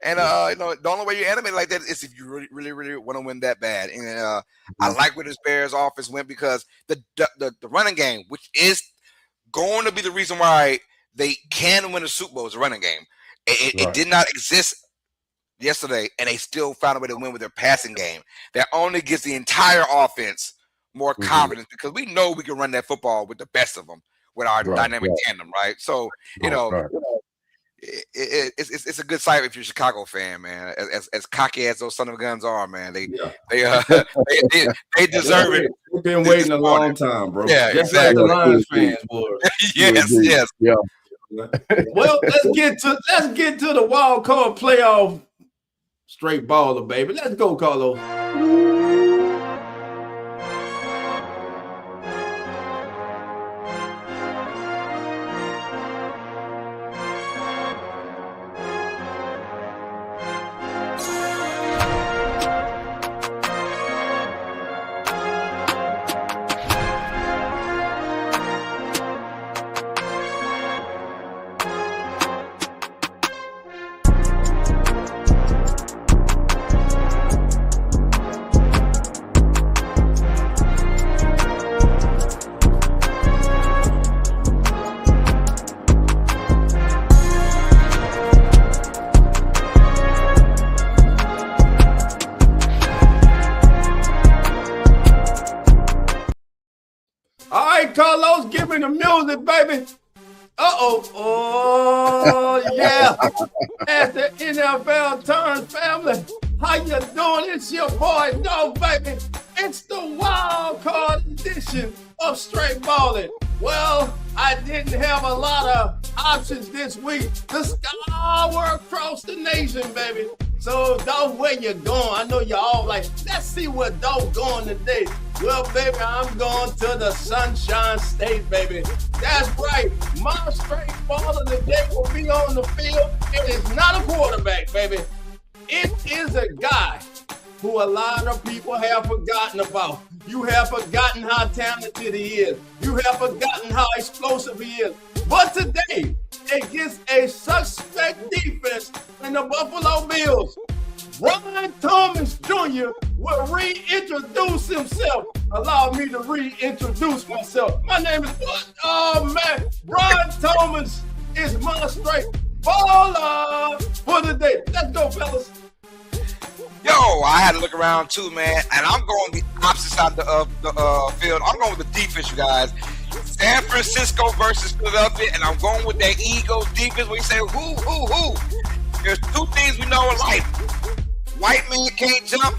And the only way you animate like that is if you really, really, really want to win that bad. And I like where this Bears offense went because the running game, which is going to be the reason why they can win a Super Bowl, is a running game. It did not exist yesterday, and they still found a way to win with their passing game. That only gives the entire offense more confidence because we know we can run that football with the best of them with our dynamic tandem, right? So it's a good sight if you're a Chicago fan, man. As cocky as those son of guns are, man, they deserve it. We've been waiting a long time, bro. Yeah, just exactly. like the Lions fans were. yes. Yeah. Well, let's get to the wild card playoff straight baller, baby. Let's go, Carlos. Carlos, give me the music, baby. Oh, yeah. As the NFL turns, family, how you doing? It's your boy, baby. It's the wild card edition of Straight Ballin'. Well, I didn't have a lot of options this week to scour across the nation, baby. So, dog, where you going? I know you're all like, let's see where dog going today. Well, baby, I'm going to the Sunshine State, baby. That's right. My straight baller today will be on the field. It is not a quarterback, baby. It is a guy who a lot of people have forgotten about. You have forgotten how talented he is. You have forgotten how explosive he is. But today, against a suspect defense in the Buffalo Bills, Brian Thomas Jr. will reintroduce himself. Allow me to reintroduce myself. My name is what? Oh, man. Brian Thomas is my straight baller for the day. Let's go, fellas. Yo, I had to look around too, man, and I'm going the opposite side of the field. I'm going with the defense, you guys. San Francisco versus Philadelphia, and I'm going with that Eagles defense. When you say who? There's two things we know in life. White man can't jump,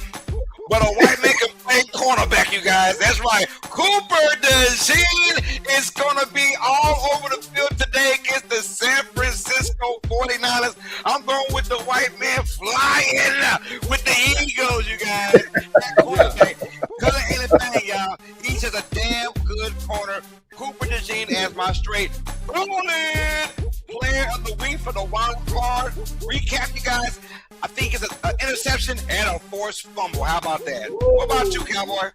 but a white man can play cornerback, you guys. That's right. Cooper DeJean is going to be all over the field today against the San Francisco 49ers. I'm going with the white man flying with the Eagles, you guys. That cornerback couldn't anything, y'all. He's just a damn good corner. Cooper DeJean as my straight player of the week for the wild card. Recap, you guys. I think it's an interception and a forced fumble. How about that? What about you, Cowboy?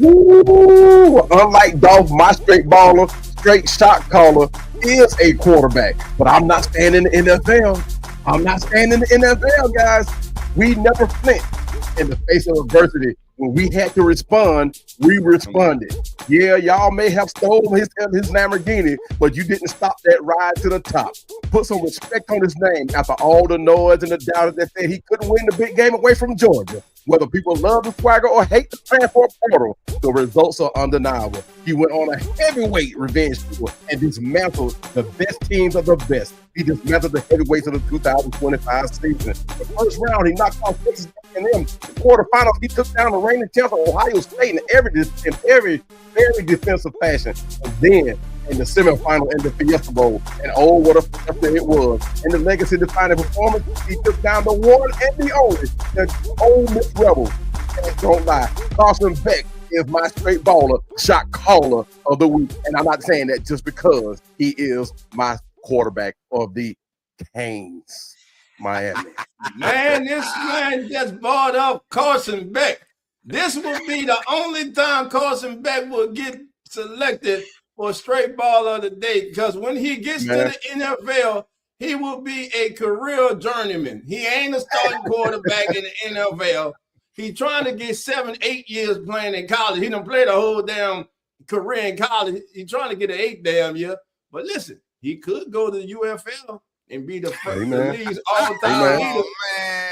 Ooh, unlike Dolph, my straight baller, straight shot caller is a quarterback. But I'm not staying in the NFL. Guys. We never flinched in the face of adversity. When we had to respond, we responded. Yeah, y'all may have stolen his Lamborghini, but you didn't stop that ride to the top. put some respect on his name after all the noise and the doubt that said he couldn't win the big game away from Georgia. Whether people love the swagger or hate the transfer portal, the results are undeniable. He went on a heavyweight revenge tour and dismantled the best teams of the best. He dismantled the heavyweights of the 2025 season. The first round, he knocked off Texas A&M. The quarterfinals, he took down the reigning champs of Ohio State in every very defensive fashion. And then in the semifinal in the Fiesta Bowl, and oh, what a fiesta it was. In the legacy-defining performance, he took down the one and the only, the Ole Miss Rebels. And don't lie, Carson Beck is my straight baller, shot caller of the week. And I'm not saying that just because he is my quarterback of the Canes, Miami. Man, this man just bought up Carson Beck. This will be the only time Carson Beck will get selected for straight baller of the day, because when he gets to the NFL, he will be a career journeyman. He ain't a starting quarterback in the NFL. He's trying to get 7-8 years playing in college. He done played a whole damn career in college. He's trying to get an 8 damn year. But listen, he could go to the UFL and be the first league's all-time leader.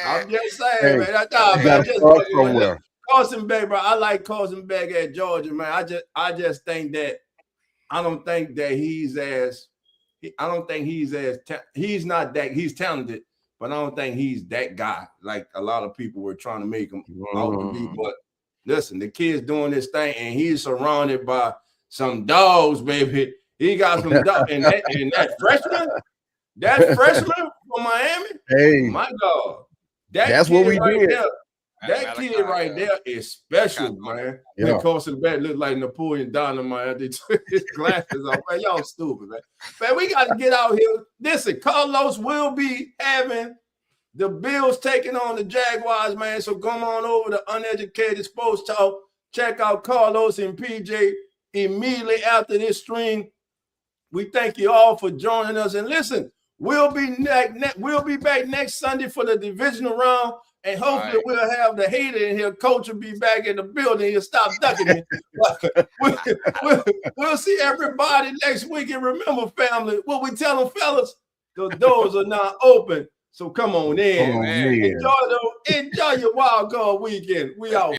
I'm just saying, man. Carson Beck, bro. I like Carson Beck at Georgia, man. I just think that he's talented, but I don't think he's that guy like a lot of people were trying to make him out to be. But listen, the kid's doing this thing, and he's surrounded by some dogs, baby. He got some dogs, and that freshman from Miami, hey, my God, that's what we right did. There, that kid right there is special, man. Yeah. And Carson Beck looked like Napoleon Dynamite. They took his glasses off. Man, y'all stupid, man. Man, we got to get out here. Listen, Carlos will be having the Bills taking on the Jaguars, man. So come on over to Uneducated Sports Talk. Check out Carlos and PJ immediately after this stream. We thank you all for joining us. And listen, we'll be back next Sunday for the divisional round. And hopefully we'll have the hater in here. Coach will be back in the building. He'll stop ducking me. We'll see everybody next week. And remember, family, what we tell them, fellas, the doors are now open. So come on in. Enjoy your wild card weekend. We out.